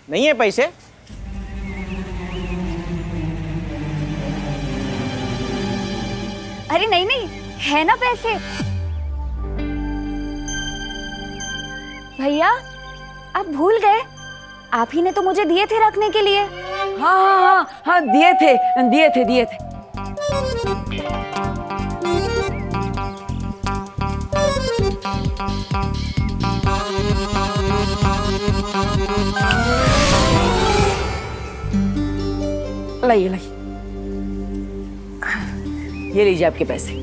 नहीं है पैसे? अरे नहीं नहीं, है ना पैसे। भैया आप भूल गए, आप ही ने तो मुझे दिए थे रखने के लिए। हाँ हाँ हाँ हाँ, दिए थे। लाइए ये लीजिए आपके पैसे।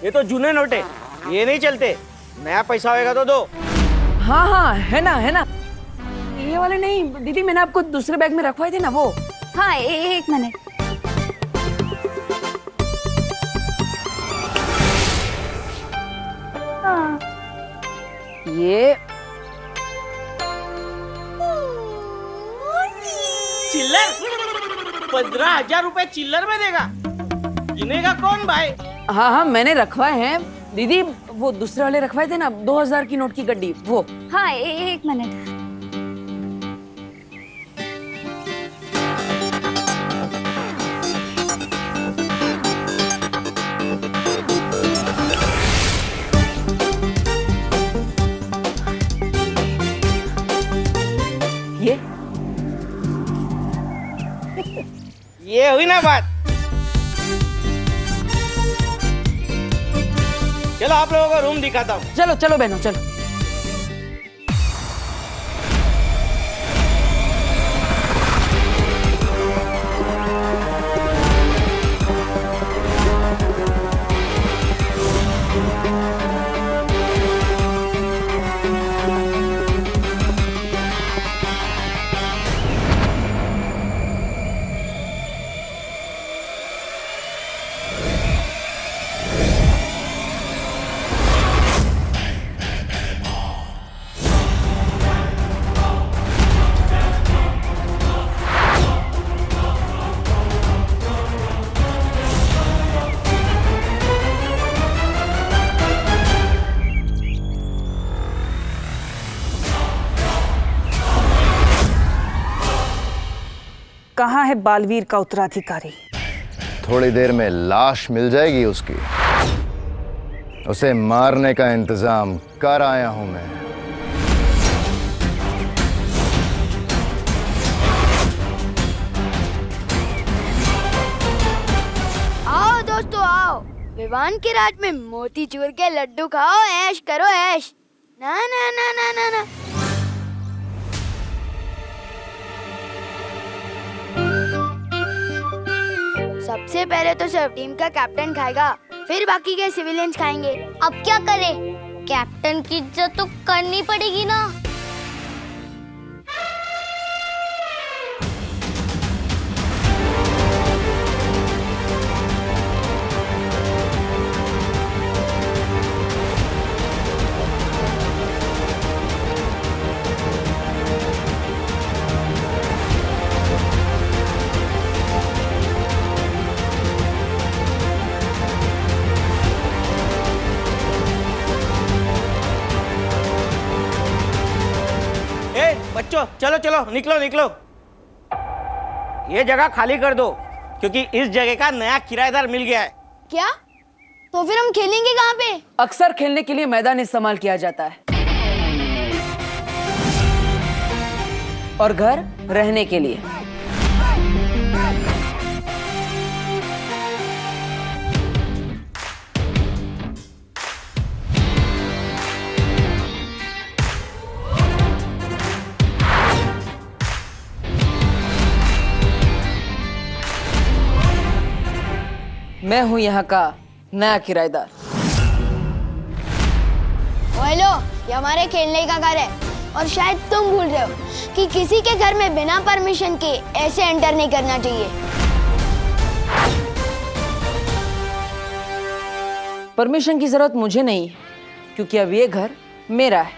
ये तो जूने नोट है, ये नहीं चलते। नया पैसा होएगा तो दो। हाँ हाँ, है ना। ये वाले नहीं दीदी, मैंने आपको दूसरे बैग में रखवाए थे ना वो। हाँ एक मिनट। हाँ ये चिल्लर 15,000 रुपए चिल्लर में देगा? गिनेगा कौन भाई? हाँ हाँ, मैंने रखवाए हैं दीदी, वो दूसरे वाले रखवाए थे ना 2000 की नोट की गड्डी, वो। हाँ एक मिनट। ये हुई ना बात। चलो आप लोगों को रूम दिखाता हूँ। चलो चलो बहनों, चलो। कहाँ है बालवीर का उत्तराधिकारी? थोड़ी देर में लाश मिल जाएगी उसकी। उसे मारने का इंतजाम कर आया हूं मैं। आओ दोस्तों आओ, विवान के राज में मोतीचूर के लड्डू खाओ, ऐश करो ऐश। ना ना ना ना ना ना। सबसे पहले तो सिर्फ टीम का कैप्टन खाएगा, फिर बाकी के सिविलियंस खाएंगे। अब क्या करें? कैप्टन की इज्जत तो करनी पड़ेगी ना। बच्चों चलो चलो निकलो निकलो, ये जगह खाली कर दो क्योंकि इस जगह का नया किराएदार मिल गया है। क्या? तो फिर हम खेलेंगे कहाँ पे? अक्सर खेलने के लिए मैदान इस्तेमाल किया जाता है और घर रहने के लिए। मैं हूं यहाँ का नया किराएदार। हेलो, ये हमारे खेलने का घर है और शायद तुम भूल रहे हो कि किसी के घर में बिना परमिशन के ऐसे एंटर नहीं करना चाहिए। परमिशन की जरूरत मुझे नहीं क्योंकि अब ये घर मेरा है।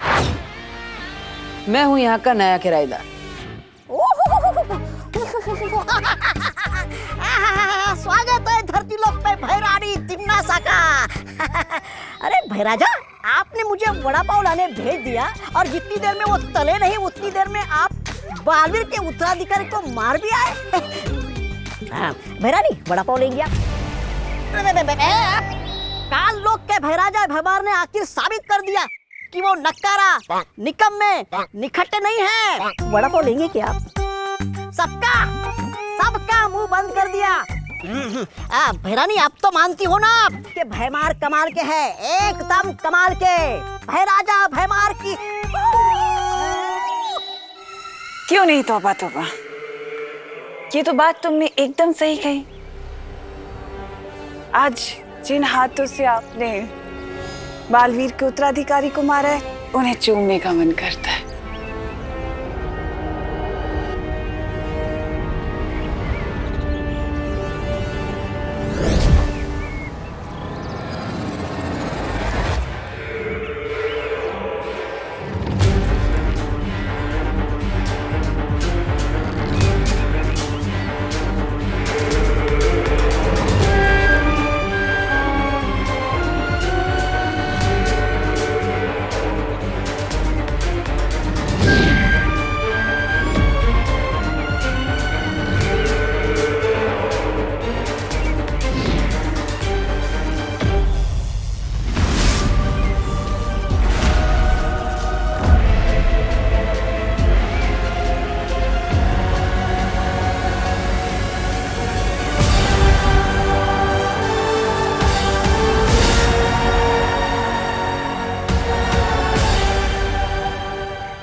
मैं हूं यहाँ का नया किराएदार। स्वागत है धरती लोक पे भैरानी तिम्नासा का। अरे भैराजा, आपने मुझे वड़ा पाव लाने भेज दिया और जितनी देर में वो तले नहीं उतनी देर में आप बालवीर के उत्तराधिकारी को मार भी आए। हाँ, भैरानी वड़ा पाव लेंगे आप? काल लोग के भैराजा भैमार ने आखिर साबित कर दिया कि वो नक्कारा, निकम्मे, निखट्टे नहीं है। वड़ा पाव लेंगे क्या आप? सबका मुंह बंद कर दिया। भैरानी आप तो मानती हो ना कि भैमार कमाल के है, एकदम कमाल के। भैराजा भैमार की क्यों नहीं तौबा तौबा, ये तो बात तुमने एकदम सही कही। आज जिन हाथों से आपने बालवीर के उत्तराधिकारी को मारा है, उन्हें चूमने का मन करता है।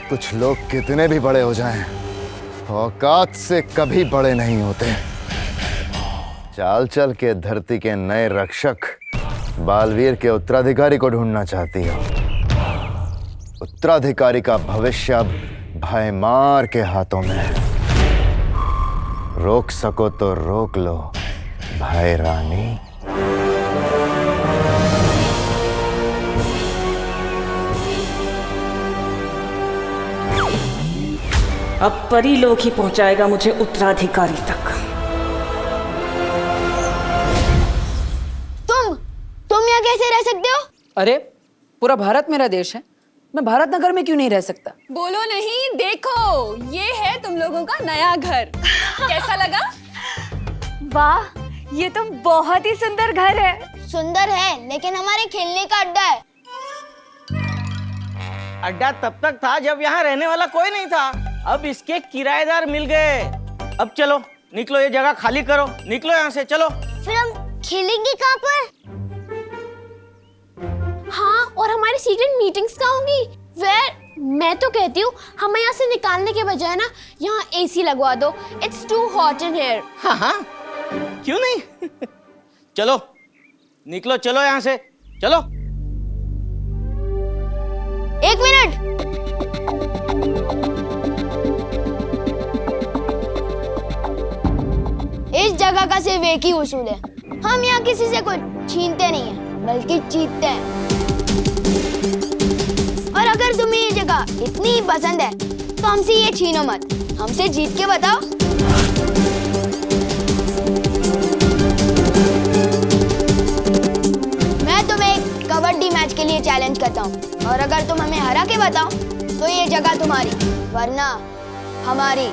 कुछ लोग कितने भी बड़े हो जाएं, औकात से कभी बड़े नहीं होते। चाल चल के धरती के नए रक्षक बालवीर के उत्तराधिकारी को ढूंढना चाहती हो। उत्तराधिकारी का भविष्य अब भैमार के हाथों में है। रोक सको तो रोक लो भैरानी। अब परी लोग ही पहुंचाएगा मुझे उत्तराधिकारी तक। तुम यहाँ कैसे रह सकते हो? अरे पूरा भारत मेरा देश है, मैं भारत नगर में क्यों नहीं रह सकता? बोलो नहीं, देखो ये है तुम लोगों का नया घर। कैसा लगा? वाह, ये तो बहुत ही सुंदर घर है। सुंदर है, लेकिन हमारे खेलने का अड्डा है। अड्डा तब तक था जब यहाँ रहने वाला कोई नहीं था। अब इसके किराएदार मिल गए। अब चलो निकलो, ये जगह खाली करो, निकलो यहाँ से, चलो। फिर हम खेलेंगे कहाँ पर? हाँ, और हमारी सीक्रेट मीटिंग्स कहाँ होंगी? मैं तो कहती हूँ हमें यहाँ से निकालने के बजाय ना यहाँ एसी लगवा दो। It's too hot in here. हाँ, क्यों नहीं? चलो निकलो, चलो यहाँ से, चलो। एक मिनट, इस जगह का सिर्फ एक ही उसूल है, हम यहाँ किसी से कुछ छीनते नहीं हैं, बल्कि जीतते हैं। और अगर तुम्हें ये जगह इतनी ही पसंद है तो हमसे ये छीनो मत, हमसे जीत के बताओ। मैं तुम्हें एक कबड्डी मैच के लिए चैलेंज करता हूँ, और अगर तुम हमें हरा के बताओ तो ये जगह तुम्हारी, वरना हमारी।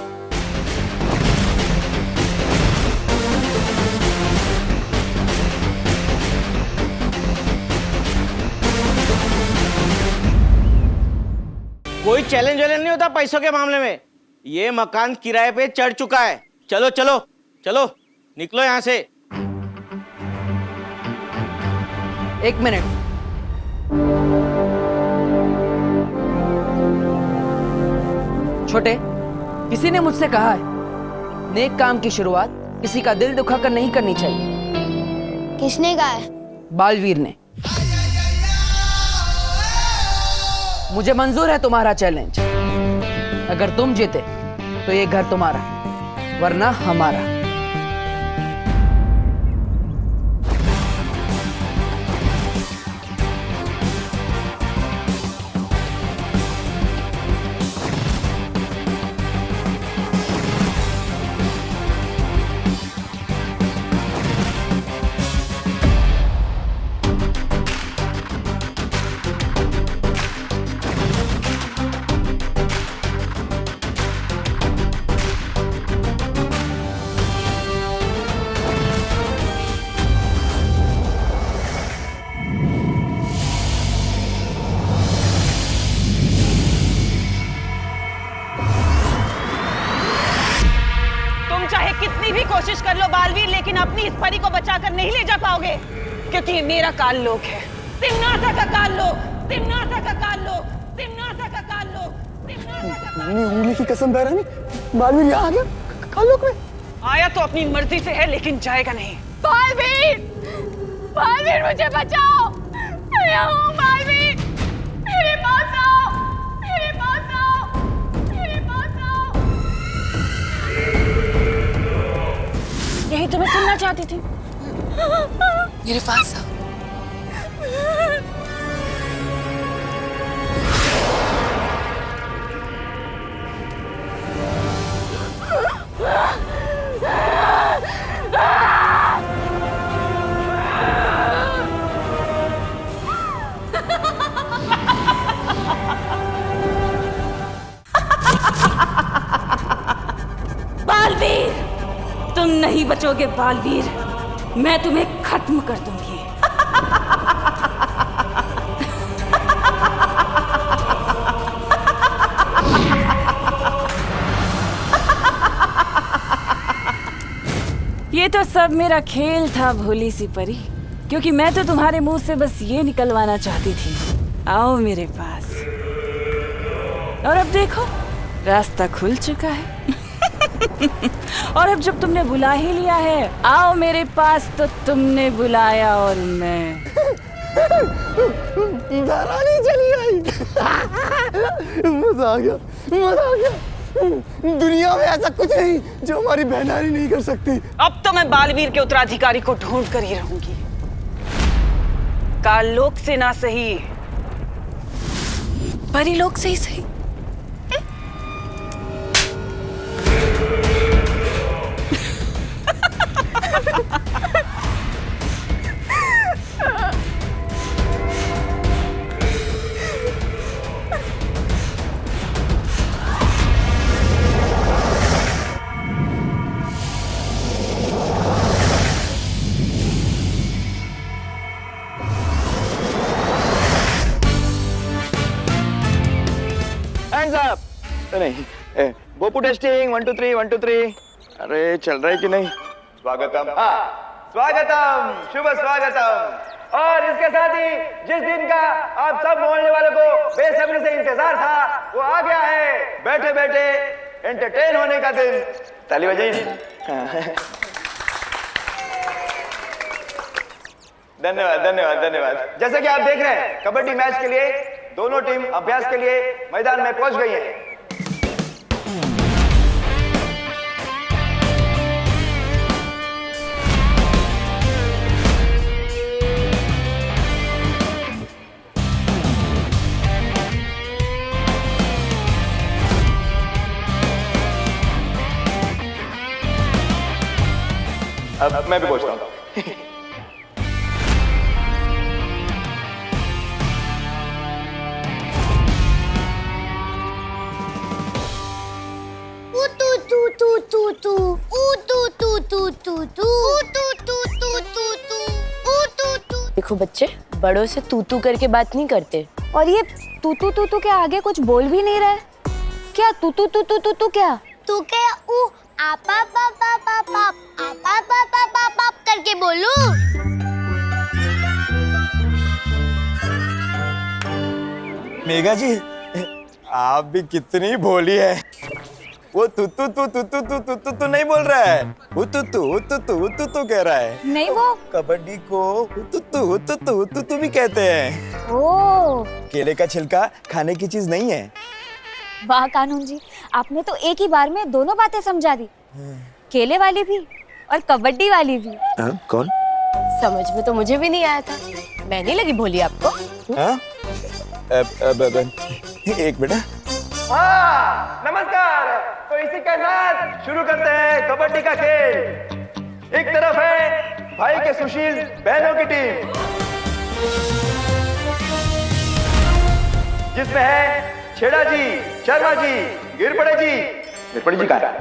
कोई चैलेंज वैलेंज नहीं होता पैसों के मामले में। ये मकान किराए पे चढ़ चुका है। चलो चलो चलो, निकलो यहाँ से। एक मिनट, छोटे, किसी ने मुझसे कहा है नेक काम की शुरुआत किसी का दिल दुखाकर नहीं करनी चाहिए। किसने कहा है? बालवीर ने। मुझे मंजूर है तुम्हारा चैलेंज। अगर तुम जीते तो ये घर तुम्हारा, वरना हमारा। अपनी इस परी को बचाकर नहीं ले जा पाओगे, क्योंकि ये मेरा काल लोक है। तिम्नासा का काल लोक, तिम्नासा का काल लोक, तिम्नासा का काल लोक, तिम्नासा का काल लोक। उंगली की कसम बहरानी, बालवीर यहाँ आ गया काल लोक में। आया तो अपनी मर्जी से है, लेकिन जाएगा नहीं। बालवीर, बालवीर मुझे बचाओ। मैं यहाँ हूँ बालवीर, मेरे पास आओ, मेरे पास आओ, मेरे पास आओ। यही तो मैं सुनना चाहती थी। मेरे पास आओ। बालवीर, तुम नहीं बचोगे बालवीर, मैं तुम्हें खत्म कर दूंगी। ये तो सब मेरा खेल था भोली सी परी, क्योंकि मैं तो तुम्हारे मुंह से बस ये निकलवाना चाहती थी, आओ मेरे पास। और अब देखो, रास्ता खुल चुका है। और अब जब तुमने बुला ही लिया है, आओ मेरे पास, तो तुमने बुलाया और मैं बहरानी चली आई। मजा आ गया, मजा आ गया। दुनिया में ऐसा कुछ नहीं जो हमारी बहनारी नहीं कर सकती। अब तो मैं बालवीर के उत्तराधिकारी को ढूंढ कर ही रहूंगी। काल लोक से ना सही, परी लोक से ही सही। नहीं, बोपू टेस्टिंग 1 2 3 1 2 3। अरे चल रहा है कि नहीं? स्वागतम, हाँ स्वागतम, शुभ स्वागतम। और इसके साथ ही जिस दिन का आप सब मोहल्ले वालों को बेसब्री से इंतजार था, वो आ गया है। बैठे बैठे एंटरटेन होने का दिन। ताली बजाइए। धन्यवाद धन्यवाद धन्यवाद। जैसे कि आप देख रहे हैं, कबड्डी मैच के लिए दोनों टीम अभ्यास के लिए मैदान में पहुंच गई है। अब मैं भी पहुंचता हूँ। देखो बच्चे, बड़ों से तू तू करके बात नहीं करते। और ये तू तू के आगे कुछ बोल भी नहीं रहा है। क्या तू क्या? तू क्या ऊ आपा पापा पापा आपा पापा पापा करके बोलूं? मेघा जी, आप भी कितनी भोली है। वो तू नहीं बोल रहा है, तू कह रहा है। नहीं, वो कबड्डी को तू भी कहते हैं। ओ, केले का छिलका खाने की चीज नहीं है। वाह कानून जी, आपने तो एक ही बार में दोनों बातें समझा दी, केले वाली भी और कबड्डी वाली भी। कौन? समझ में तो मुझे भी नहीं आया था। मैं नहीं लगी भोली आपको? एक बेटा। हाँ, नमस्कार। तो इसी के साथ शुरू करते हैं कबड्डी का खेल। एक तरफ है भाई के सुशील बहनों की टीम, जिसमें है छेड़ा जी, शर्मा जी, गिरपड़े जी कहाँ है?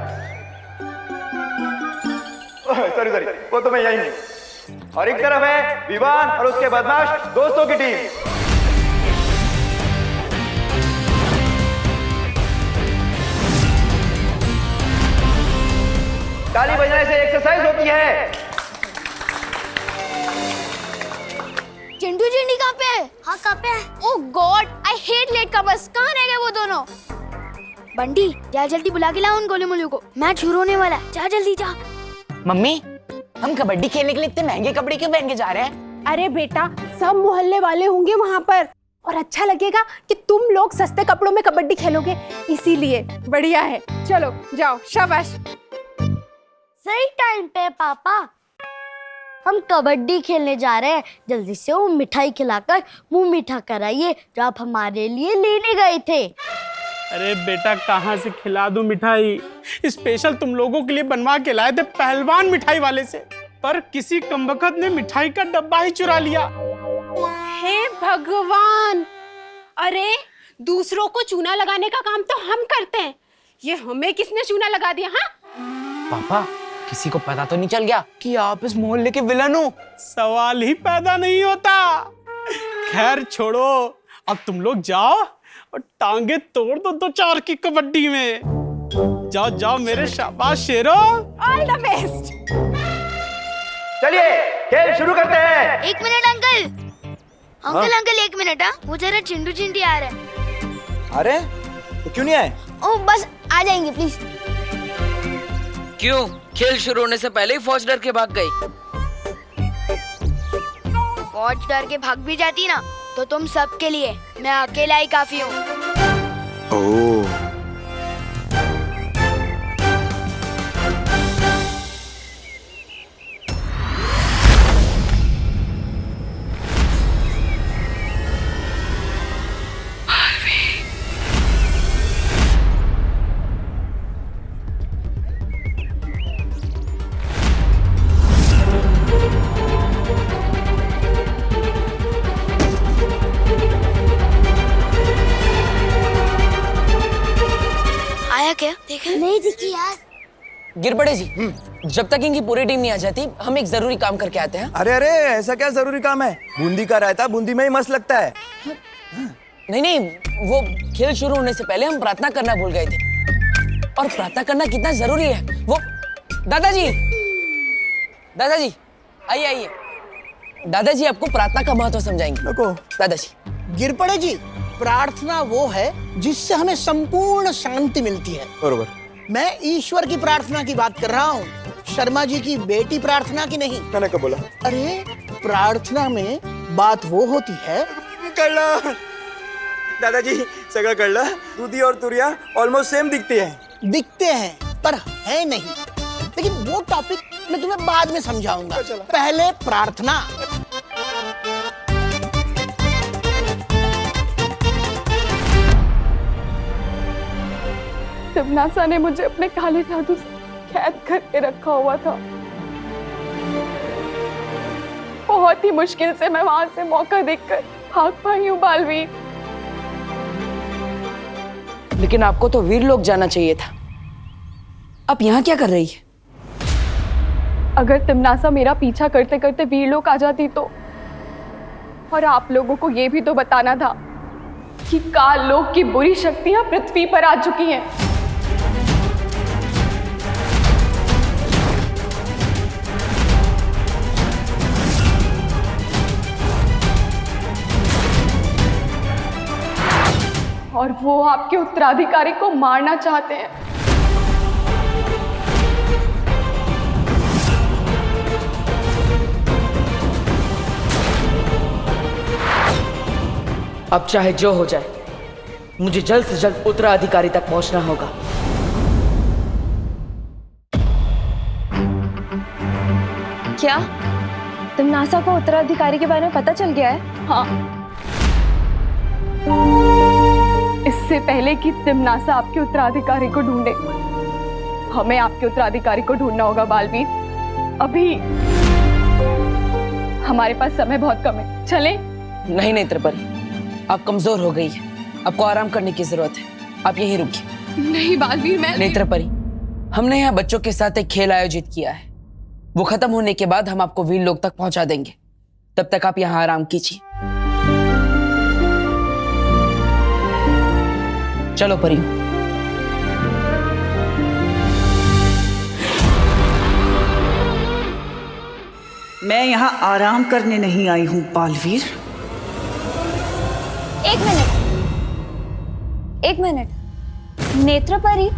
सॉरी वो तो मैं यही हूँ। और एक तरफ है विवान और उसके बदमाश दोस्तों की टीम। ताली बजाने से एक्सरसाइज होती है, चिंडी कहाँ पे है? हाँ कहाँ पे है? Oh god, I hate latecomers. कहाँ रह गए वो दोनों? बंटी जा जल्दी बुला के लाओ उन गोले मोलू को, मैच शुरू होने वाला है। जा जल्दी जा। मम्मी, हम कबड्डी खेलने के लिए इतने महंगे कपड़े क्यों पहन के जा रहे हैं? अरे बेटा, सब मोहल्ले वाले होंगे वहाँ पर और अच्छा लगेगा कि तुम लोग सस्ते कपड़ों में कबड्डी खेलोगे, इसीलिए बढ़िया है। चलो जाओ, शाबाश। सही टाइम पे पापा, हम कबड्डी खेलने जा रहे हैं। जल्दी से वो मिठाई खिलाकर मुंह मीठा कराइए जो आप हमारे लिए लेने गए थे। अरे बेटा, कहाँ से खिला दूं मिठाई? स्पेशल तुम लोगों के लिए बनवा के लाए थे पहलवान मिठाई वाले से, पर किसी कमबख्त ने मिठाई का डब्बा ही चुरा लिया। हे भगवान! अरे दूसरों को चूना लगाने का काम तो हम करते हैं, ये हमें किसने चूना लगा दिया? हाँ पापा, किसी को पता तो नहीं चल गया कि आप इस मोहल्ले के विलन हो? सवाल ही पैदा नहीं होता। खैर छोड़ो, अब तुम लोग जाओ और टांगे तोड़ दो 2-4 की कबड्डी में। जाओ जाओ मेरे शाबाश शेरो। All the best. चलिए खेल शुरू करते हैं। 1 मिनट अंकल, अंकल 1 मिनट। हाँ, वो जरा चिंटू चिंटी आ रहे हैं। अरे तो क्यों नहीं आए? ओ बस आ जाएंगे प्लीज। क्यों? खेल शुरू होने से पहले ही फौज डर के भाग गई? फौज डर के भाग भी जाती ना तो तुम सबके लिए मैं अकेला ही काफी हूँ। ओह, क्या देखा? नहीं दिखी यार। गिरबड़े जी, जब तक इनकी पूरी टीम नहीं आ जाती, हम एक जरूरी काम करके आते हैं। अरे अरे, ऐसा क्या जरूरी काम है? बूंदी का रायता बूंदी में ही मस्त लगता है। नहीं, वो खेल शुरू होने से पहले हम प्रार्थना करना भूल गए थे, और प्रार्थना करना कितना जरूरी है वो। दादाजी आइए। दादाजी आपको प्रार्थना का महत्व समझाएंगे। दादाजी। गिरपड़े जी, प्रार्थना वो है जिससे हमें संपूर्ण शांति मिलती है। बरोबर। मैं ईश्वर की प्रार्थना की बात कर रहा हूँ, शर्मा जी की बेटी प्रार्थना की नहीं। मैंने कब बोला? अरे प्रार्थना में बात वो होती है। कळला दादाजी, सगळं कळलं। दूधी और तुरिया ऑलमोस्ट सेम दिखती हैं पर है नहीं। लेकिन वो टॉपिक मैं तुम्हें बाद में समझाऊंगा, पहले प्रार्थना। तिमनासा ने मुझे अपने काले जादू से कैद करके रखा हुआ था। बहुत ही मुश्किल से मैं वहां से मौका देखकर भाग पाई हूँ बालवीर। लेकिन आपको तो वीर लोग जाना चाहिए था। आप यहाँ क्या कर रही है? अगर तिमनासा मेरा पीछा करते करते वीर लोग आ जाती तो, और आप लोगों को ये भी तो बताना था कि काल लोक की बुरी शक्तियां पृथ्वी पर आ चुकी हैं। और वो आपके उत्तराधिकारी को मारना चाहते हैं। अब चाहे जो हो जाए, मुझे जल्द से जल्द उत्तराधिकारी तक पहुंचना होगा। क्या तिमनासा को उत्तराधिकारी के बारे में पता चल गया है? हाँ। इससे पहले कि तिमनासा आपके उत्तराधिकारी को ढूंढे, हमें आपके उत्तराधिकारी को ढूंढना होगा बालवीर। अभी हमारे पास समय बहुत कम है, चलें? नहीं त्रिपरी, आप कमजोर हो गई है, आपको आराम करने की जरूरत है। आप यहीं रुकिए। नहीं बालवीर, मैं नेत्रपरी, हमने यहाँ बच्चों के साथ एक खेल आयोजित किया है। वो खत्म होने के बाद हम आपको वीर लोक तक पहुंचा देंगे। तब तक आप यहाँ आराम कीजिए। चलो परियों। मैं यहाँ आराम करने नहीं आई हूँ बालवीर, एक मिनट, नेत्रपरी,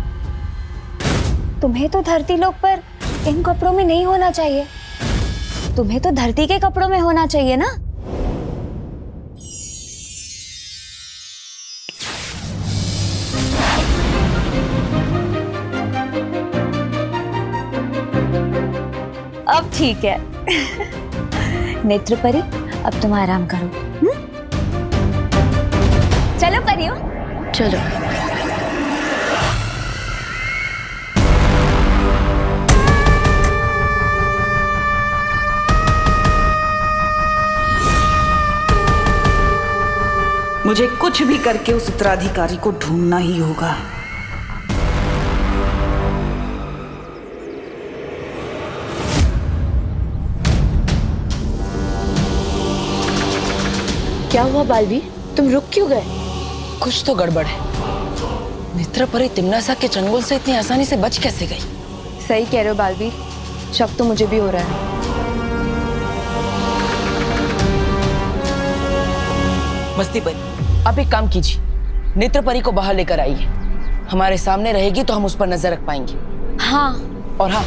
तुम्हें तो धरती लोक पर इन कपड़ों में नहीं होना चाहिए। तुम्हें तो धरती के कपड़ों में होना चाहिए ना। अब ठीक है। नेत्रपरी, अब तुम आराम करो। चलो परियो, चलो। मुझे कुछ भी करके उस उत्तराधिकारी को ढूंढना ही होगा। क्या हुआ बालवीर, तुम रुक क्यों गए? कुछ तो गड़बड़ है। नेत्रपरी तिम्नासा के चंगुल से इतनी आसानी से बच कैसे गई? सही कह रहे हो बालवीर, शक तो मुझे भी हो रहा है। मस्ती परी, आप एक काम कीजिए, नेत्रपरी को बाहर लेकर आइए। हमारे सामने रहेगी तो हम उस पर नजर रख पाएंगे। हाँ। और हाँ,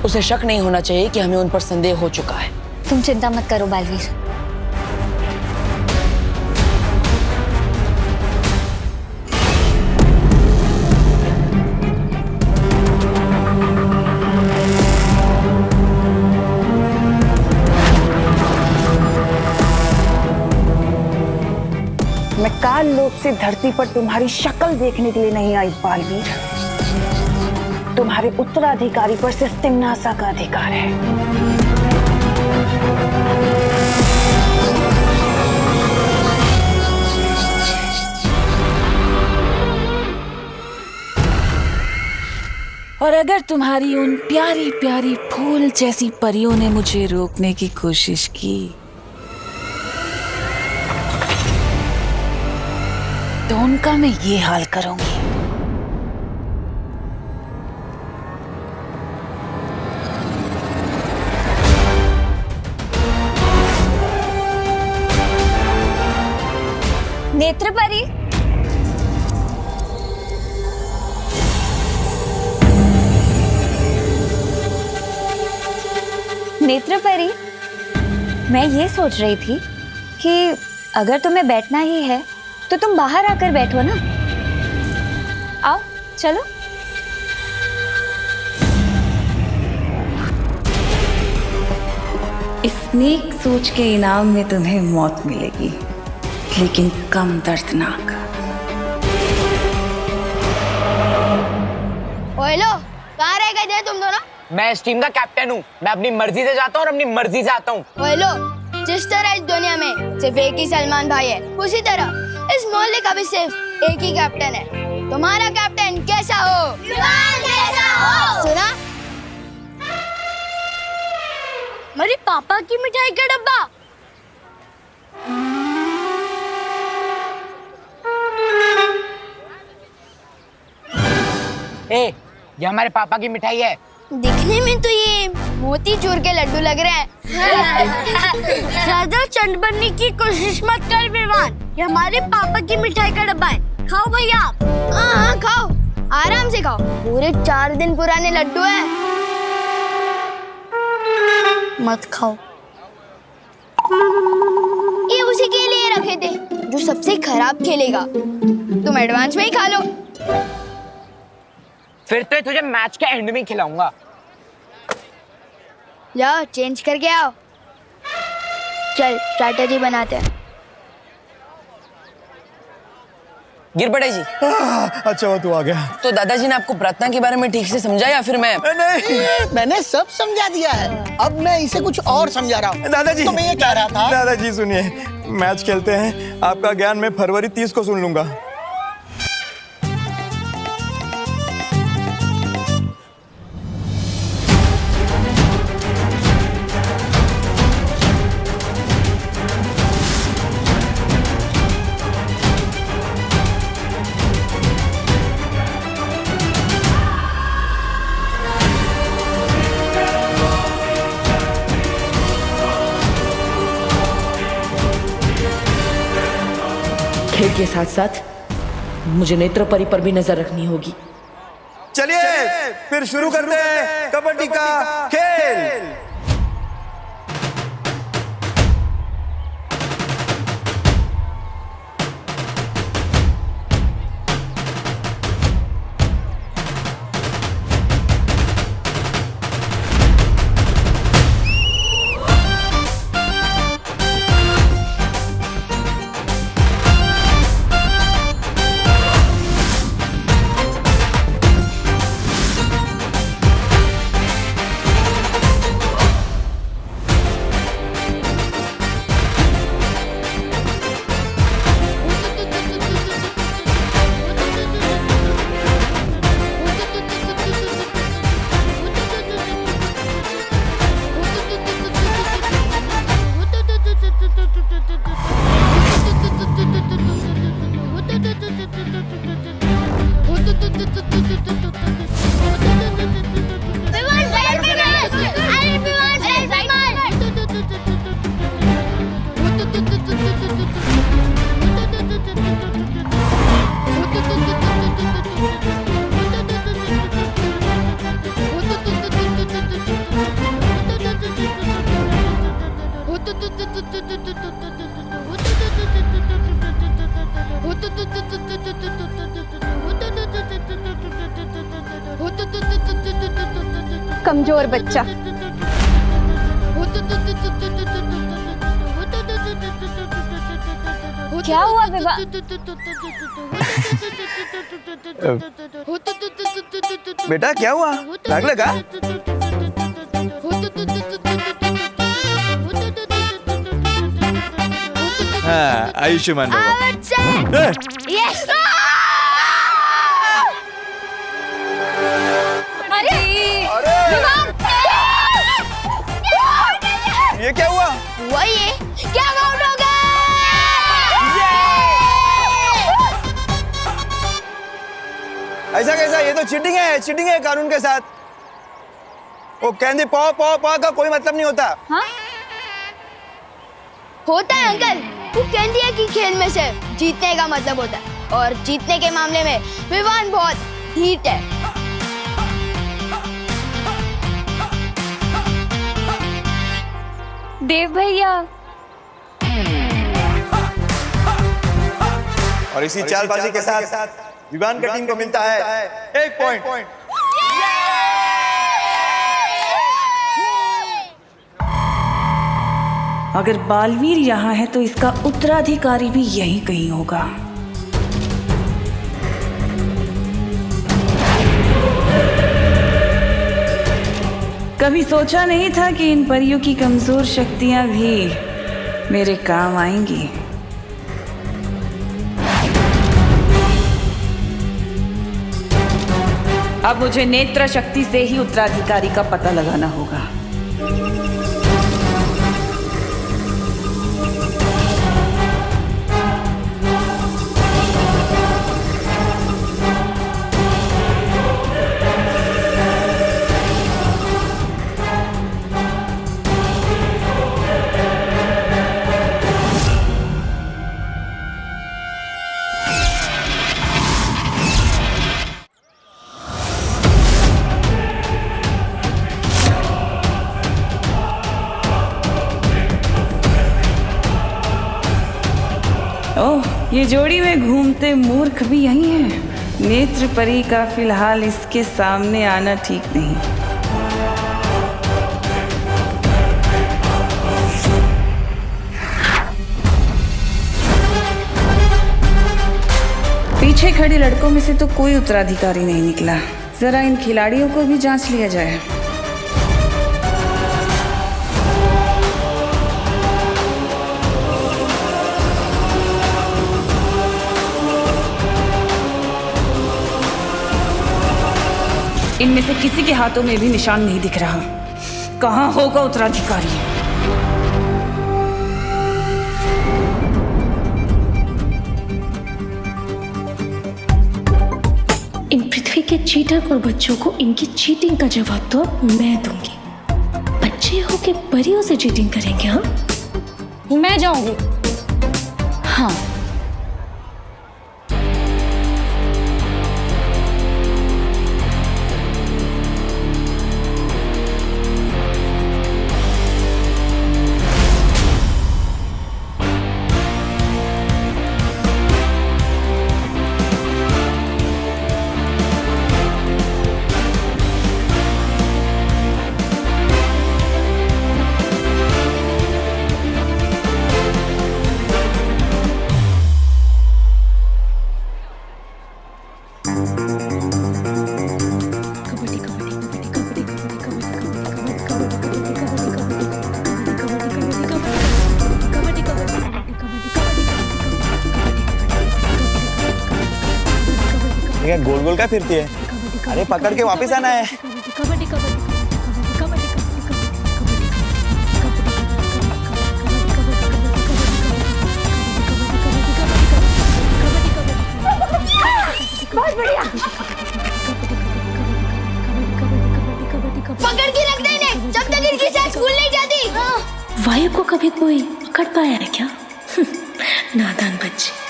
उसे शक नहीं होना चाहिए कि हमें उन पर संदेह हो चुका है। तुम चिंता मत करो बालवीर। मैं काल लोक से धरती पर तुम्हारी शक्ल देखने के लिए नहीं आई बालवीर। तुम्हारे उत्तराधिकारी पर सिर्फ तिम्नासा का अधिकार है। और अगर तुम्हारी उन प्यारी प्यारी फूल जैसी परियों ने मुझे रोकने की कोशिश की तो उनका मैं ये हाल करूंगी। नेत्रपरी, नेत्रपरी, मैं ये सोच रही थी कि अगर तुम्हें बैठना ही है तो तुम बाहर आकर बैठो ना। आओ, चलो। इस नेक सोच के इनाम में तुम्हें मौत मिलेगी, लेकिन कम दर्दनाक। ओए लो, कहाँ रह गए थे तुम दोनों? मैं इस टीम का कैप्टन हूँ। मैं अपनी मर्जी से जाता हूँ और अपनी मर्जी से आता हूँ। ओए लो, जिस तरह इस दुनिया में सिर्फ एक ही सलमान भाई है, उसी तरह इस मोहल्ले का भी सिर्फ एक ही कैप्टन है। तुम्हारा कैप्टन कैसा हो? जैसा हो। सुना? मेरे पापा की मिठाई का डब्बा। ए, ये हमारे पापा की मिठाई है। दिखने में तो ये मोती चूर के लड्डू लग रहे हैं। ज्यादा चंड बनने की कोशिश मत कर विवान, ये हमारे पापा की मिठाई का डब्बा है। खाओ भैया। हाँ, खाओ, आराम से खाओ। पूरे 4 दिन पुराने लड्डू हैं। मत खाओ, ये उसी के लिए रखे थे जो सबसे खराब खेलेगा। तुम एडवांस में ही खा लो। फिर तो तुझे मैच के एंड में खिलाऊंगा। जाओ, चेंज करके आओ। चल, स्ट्रैटेजी बनाते हैं। गिरबड़े जी। अच्छा वो तू आ गया। तो दादाजी ने आपको प्रार्थना के बारे में ठीक से समझा या फिर मैं? नहीं, मैंने सब समझा दिया है। अब मैं इसे कुछ और समझा रहा हूँ। दादाजी, तो मैं ये कह रहा था। दादाजी सुनिए, मैच खेलते हैं। आपका ज्ञान मैं फरवरी 30 को सुन लूंगा। खेल के साथ साथ मुझे नेत्रपरी पर भी नजर रखनी होगी। चलिए फिर शुरू करते हैं कबड्डी का खेल। कमजोर बच्चा। क्या हुआ विवाह? बेटा क्या हुआ, दाग लगा? हाँ, आयुष्मान भव। यस। ये क्या हुआ? ये क्या आउट हो गया? ऐसा कैसा? ये तो चीटिंग है कानून के साथ। वो कहती पौ पौ पौ का कोई मतलब नहीं होता। हाँ? होता है अंकल। वो कहती है कि खेल में से जीतने का मतलब होता है, और जीतने के मामले में विवान बहुत हीट है। देव भैया। और इसी चालबाजी के साथ विवान का टीम को मिलता है 1 पॉइंट। अगर बालवीर यहाँ है तो इसका उत्तराधिकारी भी यहीं कहीं होगा। कभी सोचा नहीं था कि इन परियों की कमजोर शक्तियां भी मेरे काम आएंगी। अब मुझे नेत्र शक्ति से ही उत्तराधिकारी का पता लगाना होगा। ओह, ये जोड़ी में घूमते मूर्ख भी यही हैं। नेत्र परी का फिलहाल इसके सामने आना ठीक नहीं। पीछे खड़े लड़कों में से तो कोई उत्तराधिकारी नहीं निकला। जरा इन खिलाड़ियों को भी जांच लिया जाए। इनमें से किसी के हाथों में भी निशान नहीं दिख रहा। कहाँ होगा उत्तराधिकारी? इन पृथ्वी के चीटर और बच्चों को इनकी चीटिंग का जवाब तो अब मैं दूंगी। बच्चे हो के परियों से चीटिंग करेंगे? हाँ, मैं जाऊंगी। हाँ, ये गोल गोल क्या फिरती है? अरे पकड़ के वापस आना है। बहुत बढ़िया। पकड़ के रख दे इन्हें, जब तक इनकी साथ स्कूल नहीं जाती। वायु को कभी कोई पकड़ पाया है क्या? नादान बच्चे।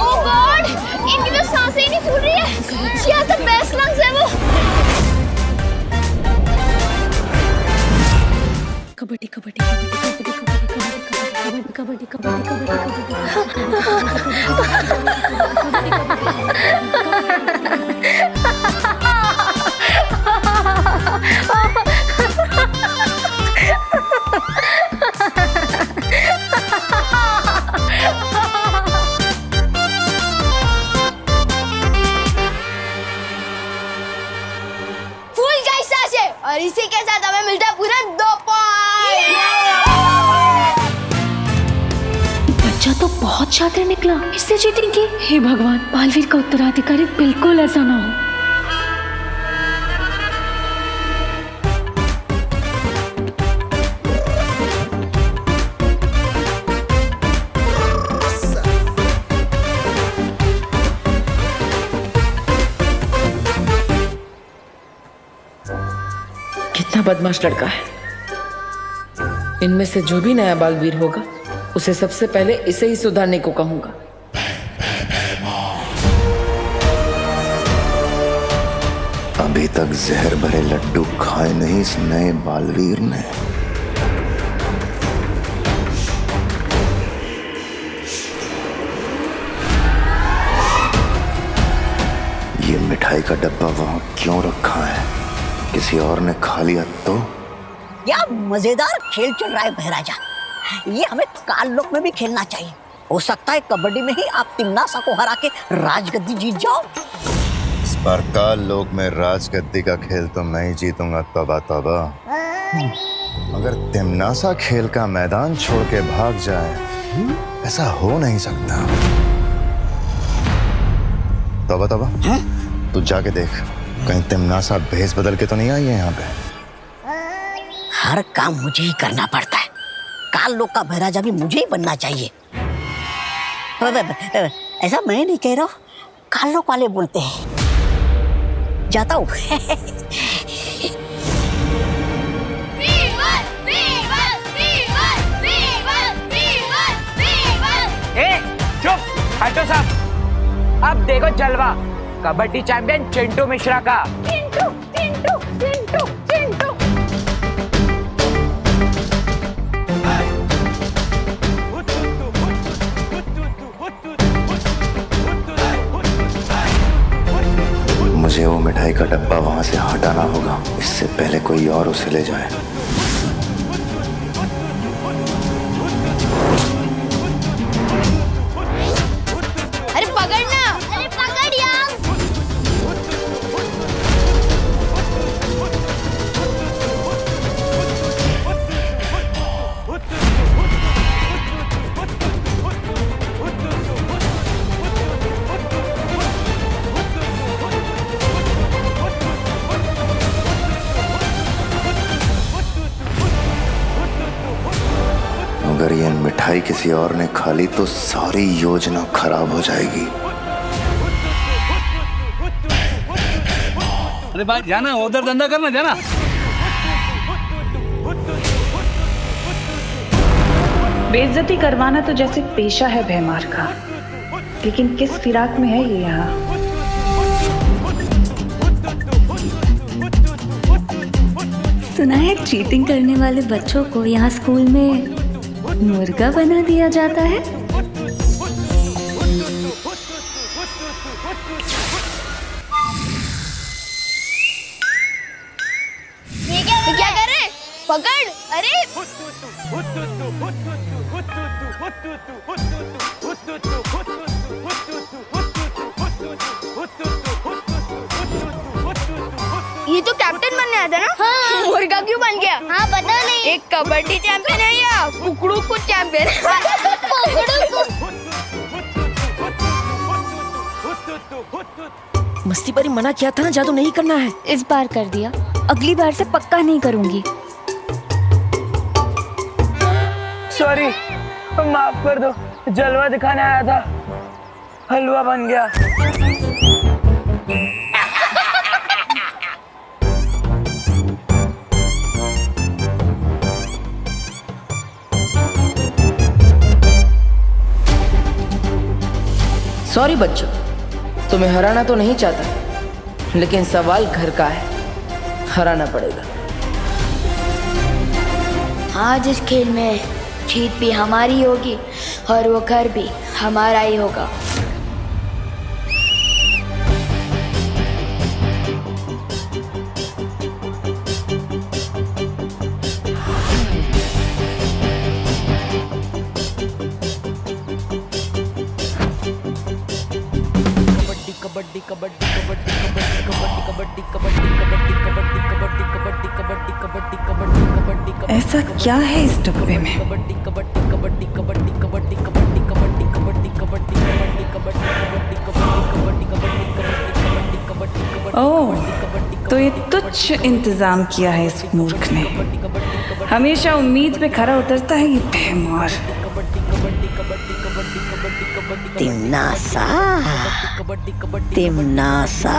Oh God! इनकी तो सांसें ही नहीं फूल रही है। She has the best lungs ever. Kabaddi kabaddi kabaddi kabaddi kabaddi kabaddi फूल गई सांसें और इसी के साथ हमें मिलता है पूरा 2 पॉइंट। बच्चा तो बहुत शातिर निकला, इससे चीटिंग की। हे भगवान, बालवीर का उत्तराधिकारी बिल्कुल ऐसा ना हो। कितना बदमाश लड़का है। इनमें से जो भी नया बालवीर होगा उसे सबसे पहले इसे ही सुधारने को कहूंगा। अभी तक जहर भरे लड्डू खाए नहीं इस नए बालवीर ने। ये मिठाई का डब्बा वहां क्यों रखा है? किसी और ने खा लिया तो? क्या मजेदार खेल चल रहा है बहराजा। ये हमें काल लोक में भी खेलना चाहिए। हो सकता है कबड्डी में ही आप तिम्नासा को हरा के राजगद्दी जीत जाओ। इस बार काल लोक में राजगद्दी का खेल तो मैं ही जीतूंगा। तौबा तौबा। मगर तिम्नासा खेल का मैदान छोड़ के भाग जाए, ऐसा हो नहीं सकता। तौबा तौबा। तू जाके देख, कहीं तिम्नासा भेस बदल के तो नहीं आई है यहाँ पे। हर काम मुझे ही करना पड़ता है। काल लोक का बहराजा भी मुझे ही बनना चाहिए। ऐसा मैं नहीं कह रहा हूँ, काल लोक वाले बोलते हैं। जाता हूँ। चुप, हटो साहब। अब देखो जलवा कबड्डी चैंपियन चिंटू मिश्रा का। चिंटू चिंटू चिंटू चिंटू। मुझे वो मिठाई का डब्बा वहां से हटाना होगा, इससे पहले कोई और उसे ले जाए। अरे पकड़ना, अरे पकड़ यार। अगर ये मिठाई किसी और ने खा ली तो सारी योजना खराब हो जाएगी। अरे भाई जाना, उधर धंधा करना, जाना। बेइज्जती करवाना तो जैसे पेशा है भैमार का, लेकिन किस फिराक में है ये यहाँ। सुना है चीटिंग करने वाले बच्चों को यहाँ स्कूल में मुर्गा बना दिया जाता है। ये क्या कर रहे हैं? पकड़। अरे ये तो कैप्टन बनने आया था ना? हाँ। मुर्गा क्यों बन गया? हाँ पता नहीं। एक कबड्डी चैंपियन है या कुकड़ू को चैंपियन? मस्ती परी मना किया था ना, जादू नहीं करना है। इस बार कर दिया, अगली बार से पक्का नहीं करूंगी। सॉरी, माफ कर दो, जलवा दिखाने आया था, हलवा बन गया। सॉरी बच्चों, तुम्हें हराना तो नहीं चाहता, लेकिन सवाल घर का है, हराना पड़ेगा। आज इस खेल में जीत भी हमारी होगी और वो घर भी हमारा ही होगा। ऐसा क्या है इस डब्बे में? ओह, तो ये तुच्छ इंतजाम किया है इस मूर्ख ने। हमेशा उम्मीद पे खरा उतरता है ये बेमार। तिमनासा, तिमनासा।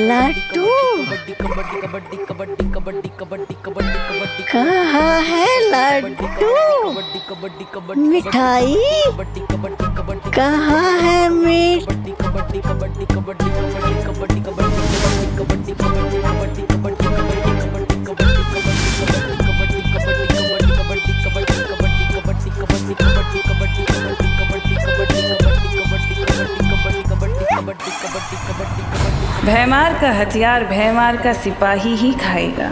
लड्डू, लड्डू कहाँ है लड्डू? मिठाई कहाँ है? भैमार का हथियार भैमार का सिपाही ही खाएगा।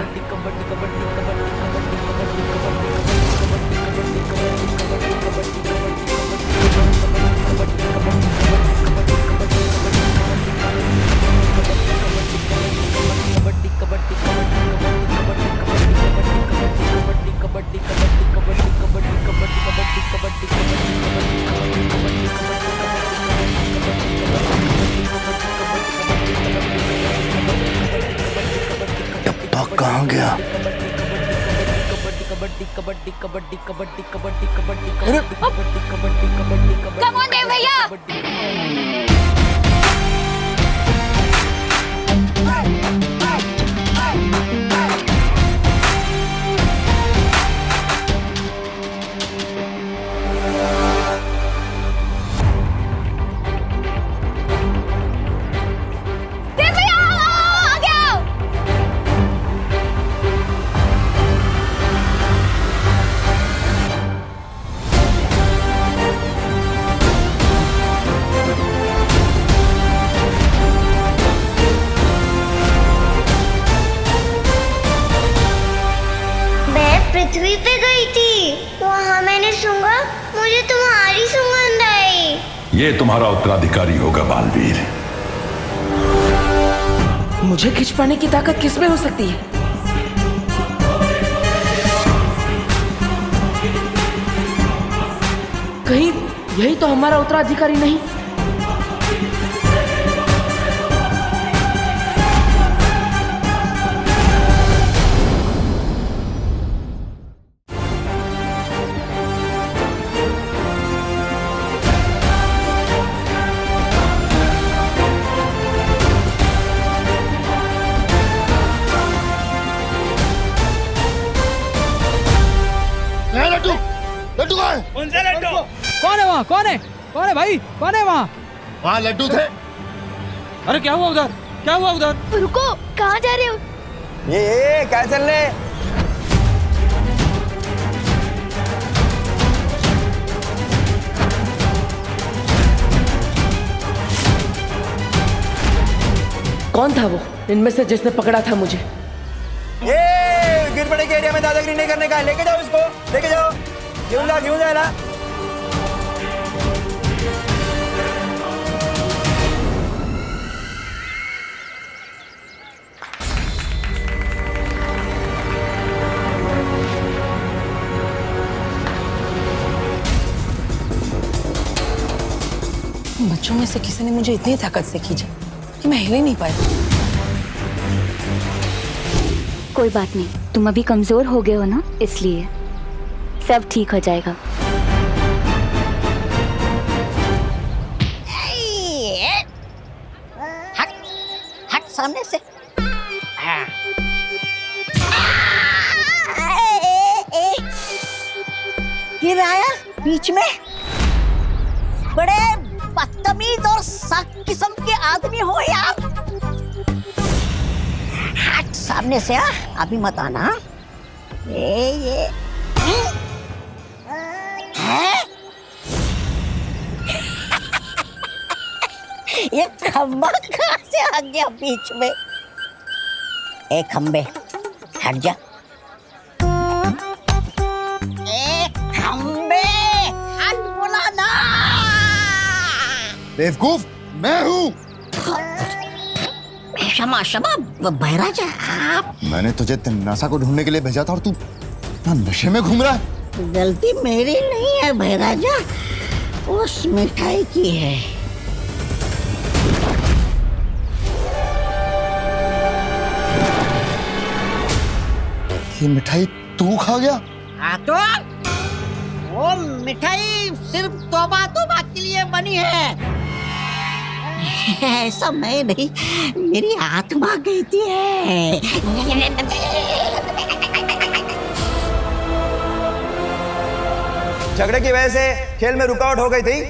कहाँ गया? कम ऑन देव भैया। पृथ्वी पे गई थी, वहाँ मैंने सूंघा, मुझे तुम्हारी सुगंध आई। ये तुम्हारा उत्तराधिकारी होगा बालवीर। मुझे खिंच पाने की ताकत किसमें हो सकती है? कहीं यही तो हमारा उत्तराधिकारी नहीं? लड्डू, लड्डू कहाँ है? कौन सा लड्डू? कौन है वहाँ? कौन है? कौन है भाई? कौन है वहाँ? वहाँ लड्डू थे। अरे क्या हुआ उधर? क्या हुआ उधर? रुको, कहाँ जा रहे हो? ये क्या चल रहे? कौन था वो इनमें से जिसने पकड़ा था मुझे? ये गिर पड़े के एरिया में दादागिरी नहीं करने का है। लेके जाओ इसको, लेके जाओ। क्यों जा ना। बच्चों में से किसी ने मुझे इतनी ताकत से खींचा कि मैं हिल ही नहीं पाया। कोई बात नहीं, तुम अभी कमजोर हो गए हो ना, इसलिए सब ठीक हो जाएगा। हट हट सामने से। गिराया बीच में। बड़े बदतमीज और सख्त किस्म के आदमी हो यार। हट सामने से। अभी मत आना। ये है? ये खंबा कहाँ से आ गया बीच में? ए खंबे हट जा। ए खंबे हट बोला ना। बेवकूफ मैं हूँ। क्षमा क्षमा बहराजा आप। मैंने तुझे तिन्नासा को ढूंढने के लिए भेजा था और तू नशे में घूम रहा है। गलती मेरी नहीं है बहराजा, उस मिठाई की है। ये मिठाई तू खा गया? हाँ तो वो मिठाई सिर्फ तौबा के लिए बनी है। ऐसा मैं नहीं, मेरी आत्मा कहती है। झगड़े की वजह से खेल में रुकावट हो गई थी,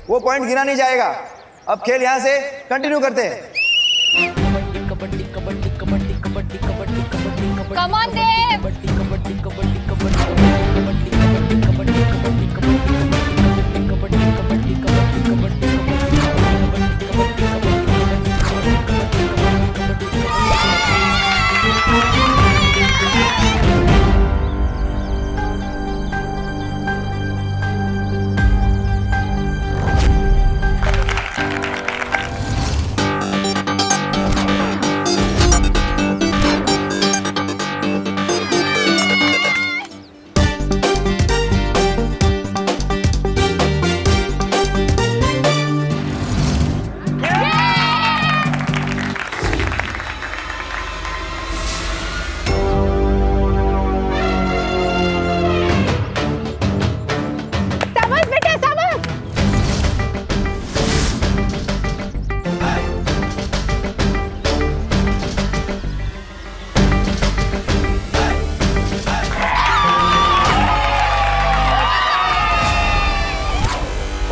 वो पॉइंट गिना नहीं जाएगा। अब खेल यहाँ से कंटिन्यू करते हैं। कबड्डी कबड्डी कबड्डी कबड्डी कबड्डी कबड्डी कबड्डी कम ऑन देव। कबड्डी कबड्डी कबड्डी कबड्डी कबड्डी कबड्डी कबड्डी कबड्डी कबड्डी कबड्डी कबड्डी कबड्डी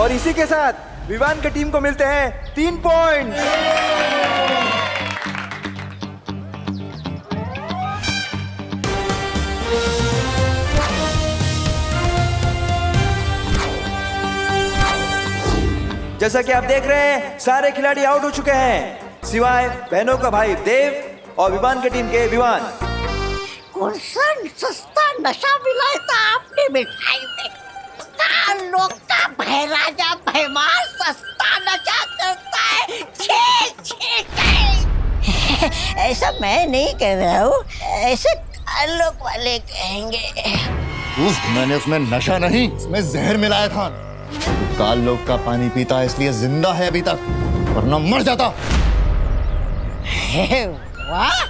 और इसी के साथ विवान की टीम को मिलते हैं 3 पॉइंट। जैसा कि आप देख रहे हैं सारे खिलाड़ी आउट हो चुके हैं सिवाय बहनों का भाई देव और विवान की टीम के विवान। कौन सा सस्ता नशा मिलाया था आपने मिठाई में? लोग का बहराजा भैमार सस्ता नशा करता है। छे छे ऐसा मैं नहीं कह रहा हूँ, ऐसे लोग वाले कहेंगे। मैंने उसमें नशा नहीं, उसमें जहर मिलाया था। काल लोग का पानी पीता है इसलिए जिंदा है अभी तक, वरना मर जाता। वाह,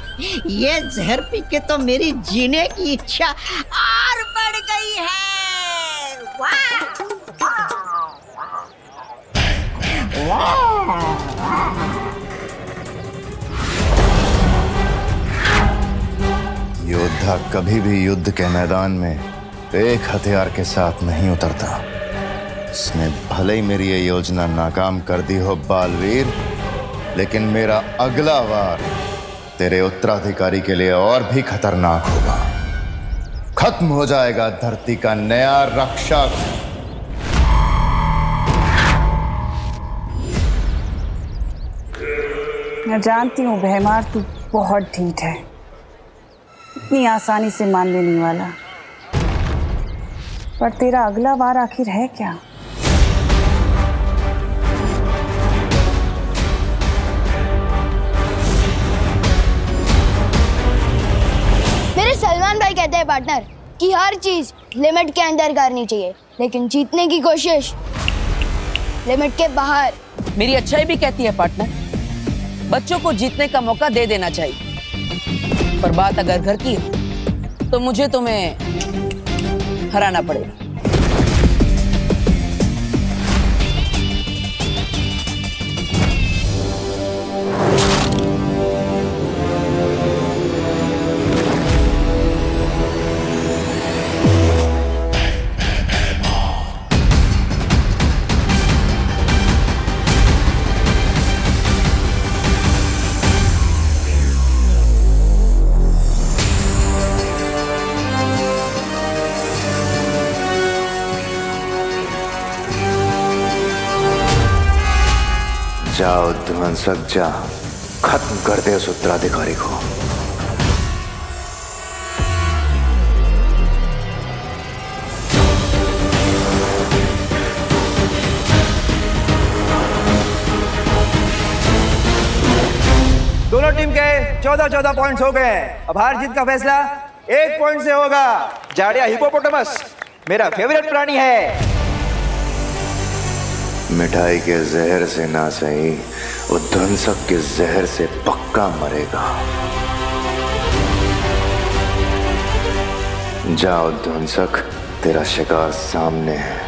ये जहर पी के तो मेरी जीने की इच्छा और बढ़ गई है। योद्धा कभी भी युद्ध के मैदान में एक हथियार के साथ नहीं उतरता। इसने भले ही मेरी ये योजना नाकाम कर दी हो बालवीर, लेकिन मेरा अगला वार तेरे उत्तराधिकारी के लिए और भी खतरनाक होगा। खत्म हो जाएगा धरती का नया रक्षक। मैं जानती हूँ भैमार, तू बहुत ढीठ है, इतनी आसानी से मानने नहीं वाला। पर तेरा अगला वार आखिर है क्या? मेरे सलमान भाई कहते हैं पार्टनर कि हर चीज लिमिट के अंदर करनी चाहिए, लेकिन जीतने की कोशिश लिमिट के बाहर। मेरी अच्छाई भी कहती है पार्टनर, बच्चों को जीतने का मौका दे देना चाहिए, पर बात अगर घर की हो तो मुझे तुम्हें हराना पड़ेगा। जाओ ध्वंसक जा, खत्म कर दे उस उत्तराधिकारी को। दोनों टीम के 14-14 पॉइंट्स हो गए। अब हार जीत का फैसला 1 पॉइंट से होगा। जाड़िया हिपोपोटामस मेरा फेवरेट प्राणी है। मिठाई के जहर से ना सही, वो ध्वंसक के जहर से पक्का मरेगा। जाओ ध्वंसक, तेरा शिकार सामने है।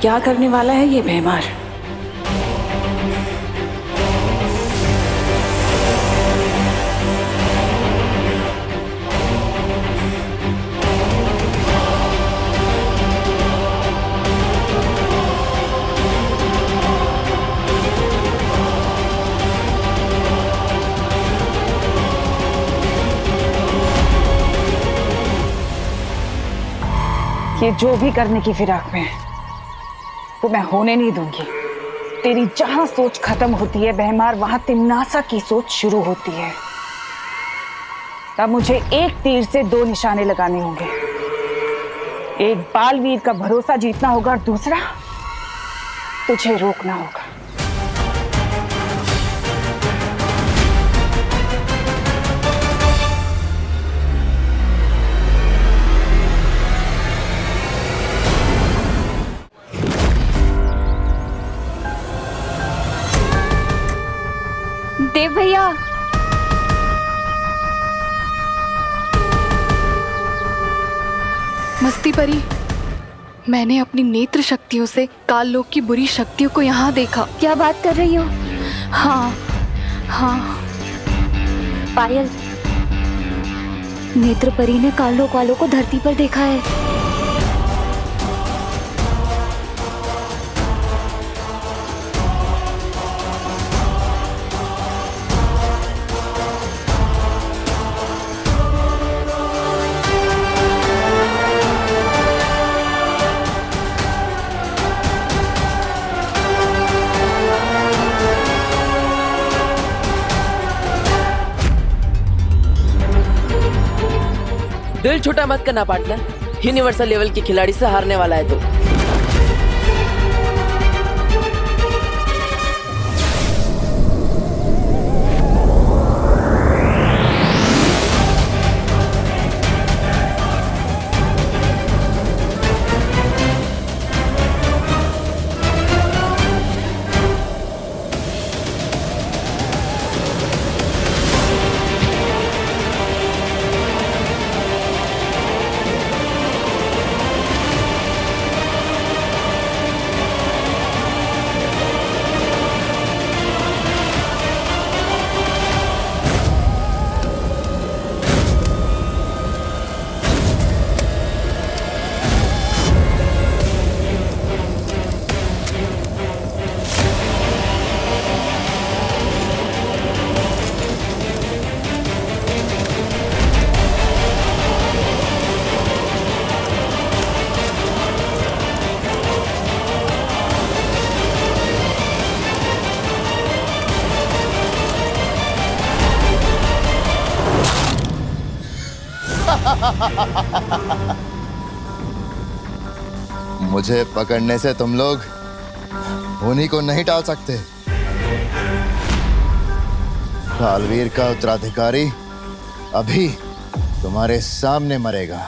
क्या करने वाला है ये भैमार? ये जो भी करने की फिराक में है वो मैं होने नहीं दूंगी। तेरी जहां सोच खत्म होती है भैमार, वहां तिम्नासा की सोच शुरू होती है। तब मुझे एक तीर से 2 निशाने लगाने होंगे। एक बालवीर का भरोसा जीतना होगा और दूसरा तुझे रोकना होगा। देव भैया, मस्ती परी, मैंने अपनी नेत्र शक्तियों से काल लोक की बुरी शक्तियों को यहाँ देखा। क्या बात कर रही हो? हाँ हाँ। पायल, नेत्र परी ने काल लोक वालों को धरती पर देखा है। दिल छोटा मत करना पार्टनर, यूनिवर्सल लेवल के खिलाड़ी से हारने वाला है तो। मुझे पकड़ने से तुम लोग उन्हीं को नहीं टाल सकते। बालवीर का उत्तराधिकारी अभी तुम्हारे सामने मरेगा।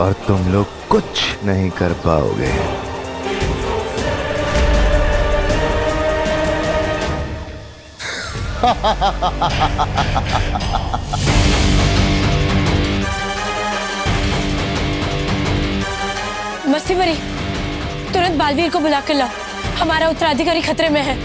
और तुम लोग कुछ नहीं कर पाओगे। मस्ती मरी, तुरंत बालवीर को बुला कर लाओ, हमारा उत्तराधिकारी खतरे में है।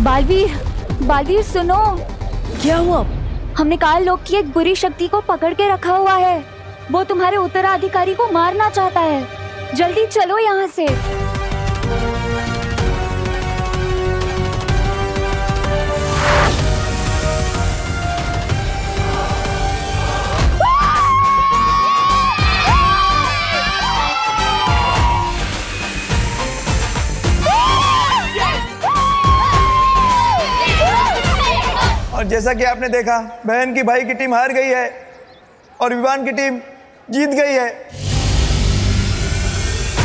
बालवीर, बालवीर सुनो। क्या हुआ? हमने काल लोक की एक बुरी शक्ति को पकड़ के रखा हुआ है। वो तुम्हारे उत्तराधिकारी को मारना चाहता है। जल्दी चलो यहाँ से। और जैसा कि आपने देखा, बहन की भाई की टीम हार गई है और विवान की टीम जीत गई है।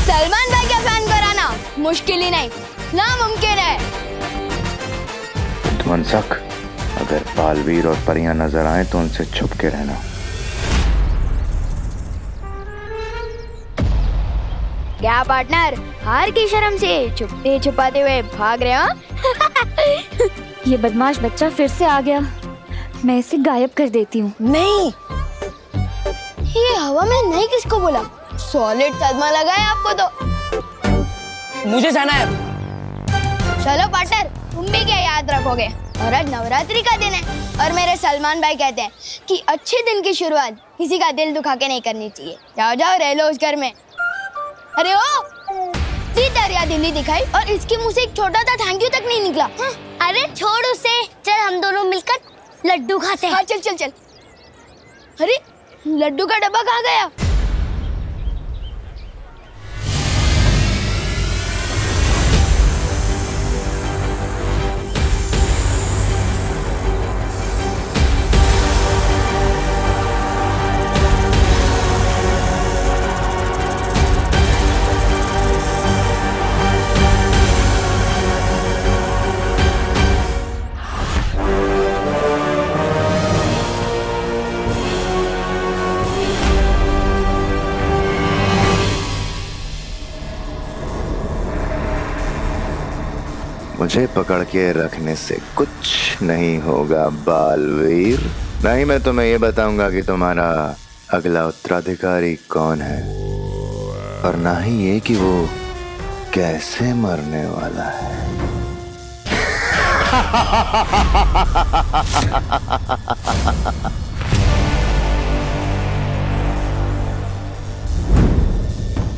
सलमान भाई का फैन कराना मुश्किल ही नहीं, नामुमकिन है। मनसक, अगर बालवीर और परियां नजर आए तो उनसे छुप के रहना। क्या पार्टनर, हार की शर्म से छुपते छुपाते हुए भाग रहे हो? ये बदमाश बच्चा फिर से आ गया। मैं इसे गायब कर देती हूँ। नहीं, ये हवा में नहीं किसको बोला? सॉलिड सदमा लगा है आपको तो। मुझे जाना है। चलो पार्टनर, तुम भी क्या याद रखोगे? और आज नवरात्रि का दिन है और मेरे सलमान भाई कहते हैं कि अच्छे दिन की शुरुआत किसी का दिल दुखा के नहीं करनी चाहिए। जाओ जाओ, रह लो उस घर में। अरे ओ, दरिया दिल्ली दिखाई और इसके मुंह से एक छोटा सा थैंक यू तक नहीं निकला। अरे छोड़ उसे, चल हम दोनों मिलकर लड्डू खाते हैं। हाँ चल चल चल। अरे लड्डू का डब्बा कहाँ गया? मुझे पकड़ के रखने से कुछ नहीं होगा बालवीर। नहीं, मैं तुम्हें ये बताऊंगा कि तुम्हारा अगला उत्तराधिकारी कौन है, और ना ही ये कि वो कैसे मरने वाला है।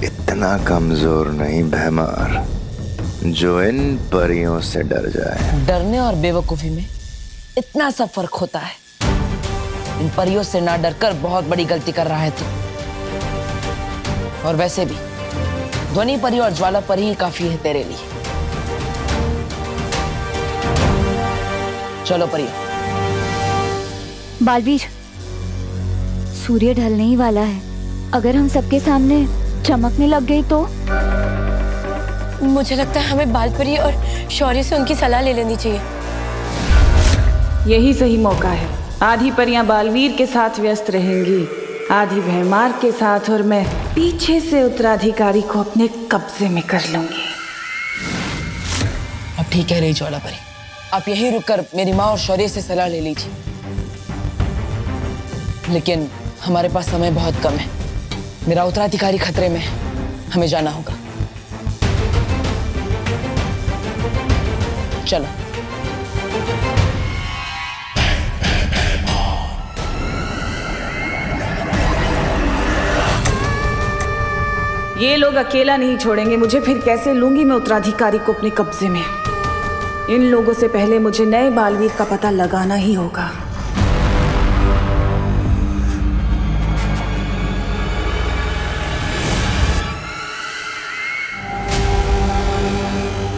इतना कमजोर नहीं भैमार जो इन परियों से डर जाए। डरने और बेवकूफी में इतना सा फर्क होता है। इन परियों से ना डरकर बहुत बड़ी गलती कर रहा है तू। और वैसे भी ध्वनि परी और ज्वाला परी ही काफी है तेरे लिए। चलो परियों। बालवीर, सूर्य ढलने ही वाला है। अगर हम सबके सामने चमकने लग गई तो? मुझे लगता है हमें बालपरी और शौर्य से उनकी सलाह ले लेनी चाहिए। यही सही मौका है। आधी परियां बालवीर के साथ व्यस्त रहेंगी, आधी भैमार के साथ, और मैं पीछे से उत्तराधिकारी को अपने कब्जे में कर लूंगी। अब ठीक है रही ज्वाला परी, आप यहीं रुककर मेरी माँ और शौर्य से सलाह ले लीजिए। लेकिन हमारे पास समय बहुत कम है। मेरा उत्तराधिकारी खतरे में है, हमें जाना होगा। चलो। ये लोग अकेला नहीं छोड़ेंगे मुझे, फिर कैसे लूंगी मैं उत्तराधिकारी को अपने कब्जे में। इन लोगों से पहले मुझे नए बालवीर का पता लगाना ही होगा।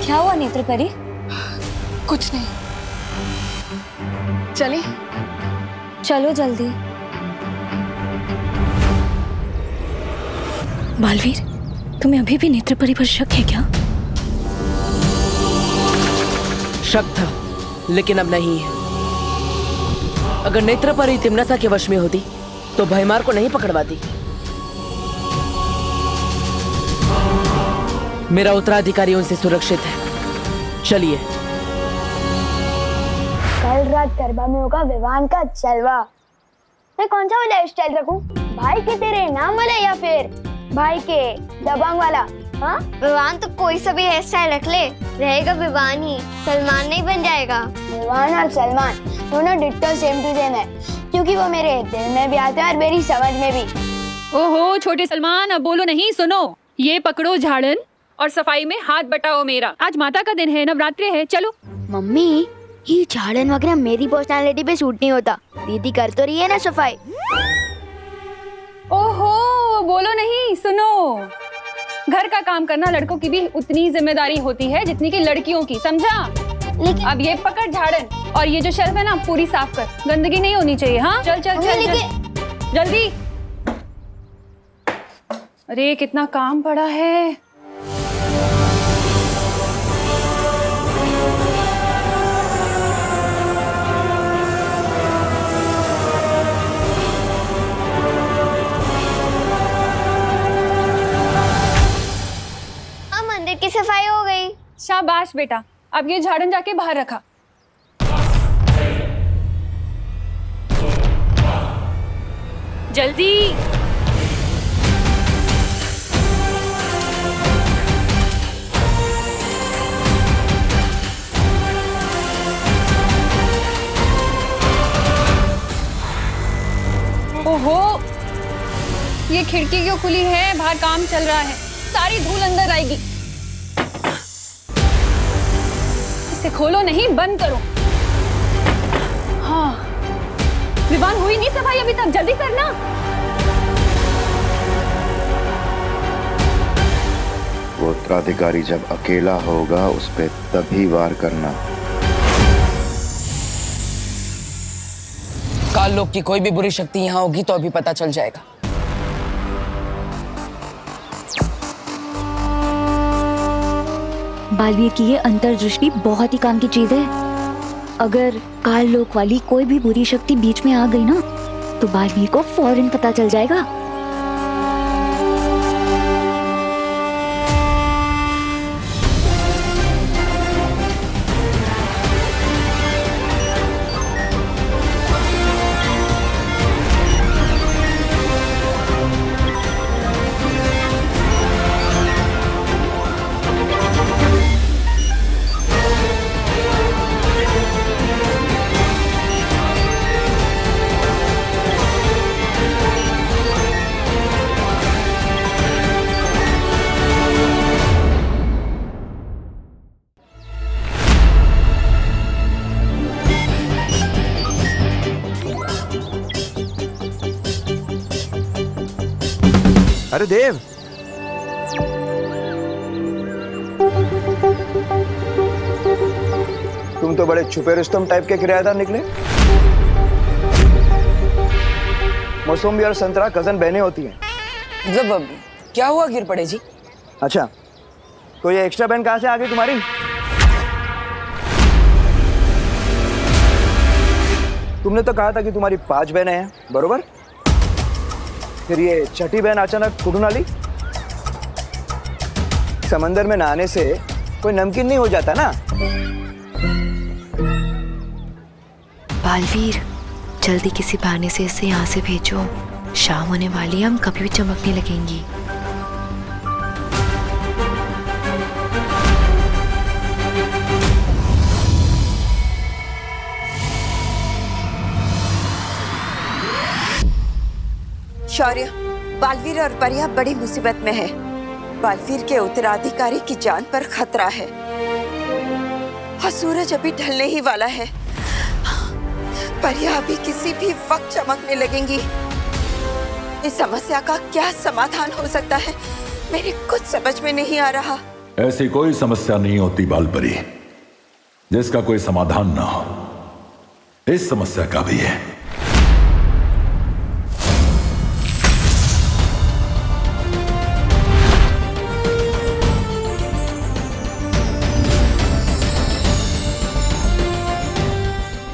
क्या हुआ नेत्रपरी? कुछ नहीं, चले? चलो जल्दी। बालवीर, तुम्हें अभी भी नेत्रपरी पर शक है क्या? शक था, लेकिन अब नहीं है। अगर नेत्रपरी तिम्नासा के वश में होती तो भयमार को नहीं पकड़वाती। मेरा उत्तराधिकारी उनसे सुरक्षित है। चलिए। कल रात गरबा में होगा विवान का जलवा। मैं कौन सा वाला हेयर स्टाइल रखूं? भाई के तेरे नाम वाला या फिर भाई के दबंग वाला? हाँ? विवान तो कोई सा भी हेयर स्टाइल रख ले, रहेगा विवान ही, सलमान नहीं बन जाएगा। विवान और सलमान दोनों डिट्टो सेम टू सेम है, क्योंकि वो मेरे दिल में भी आते हैं और मेरी समझ में भी। ओहो छोटे सलमान, अब बोलो नहीं, सुनो। ये पकड़ो झाड़न और सफाई में हाथ बटाओ मेरा। आज माता का दिन है, नवरात्रि है, चलो। मम्मी, ये झाड़न वगैरह मेरी पर्सनालिटी पे सूट नहीं होता। दीदी कर तो रही है ना सफाई। ओहो बोलो नहीं, सुनो। घर का काम करना लड़कों की भी उतनी जिम्मेदारी होती है जितनी कि लड़कियों की, समझा? अब ये पकड़ झाड़न और ये जो शेल्फ है ना पूरी साफ कर, गंदगी नहीं होनी चाहिए। हाँ चल चल चल, चल जल्दी। अरे कितना काम पड़ा है। मंदिर की सफाई हो गई। शाबाश बेटा, अब ये झाड़न जाके बाहर रखा। जल्दी। ओहो, ये खिड़की क्यों खुली है? बाहर काम चल रहा है, सारी धूल अंदर आएगी। इसे खोलो नहीं, बंद करो। हाँ, विवान हुई नहीं सफाई अभी तक, जल्दी करना। वो उत्तराधिकारी जब अकेला होगा उस पे तभी वार करना। काल लोक की कोई भी बुरी शक्ति यहाँ होगी तो अभी पता चल जाएगा। बालवीर की ये अंतर्दृष्टि बहुत ही काम की चीज है। अगर काल लोक वाली कोई भी बुरी शक्ति बीच में आ गई ना तो बालवीर को फौरन पता चल जाएगा। अरे देव, तुम तो बड़े छुपे रुस्तम टाइप के किराएदार निकले। मौसमी और संतरा कजन बहनें होती हैं। मतलब क्या हुआ गिर पड़े जी? अच्छा, तो ये एक्स्ट्रा बहन कहाँ से आ गई तुम्हारी? तुमने तो कहा था कि तुम्हारी 5 बहनें हैं, बरोबर? फिर ये छठी बहन अचानक कुठून आली? समंदर में नहाने से कोई नमकीन नहीं हो जाता ना। बालवीर, जल्दी किसी बहाने से इसे यहाँ से भेजो। शाम होने वाली है, हम कभी भी चमकने लगेंगी। शौर्य, बालवीर और परिया बड़ी मुसीबत में है। बालवीर के उत्तराधिकारी की जान पर खतरा है और सूरज अभी ढलने ही वाला है। परियां अभी किसी भी वक्त चमकने लगेंगी। इस समस्या का क्या समाधान हो सकता है, मेरे कुछ समझ में नहीं आ रहा। ऐसी कोई समस्या नहीं होती बालपरी जिसका कोई समाधान ना हो। इस समस्या का भी है।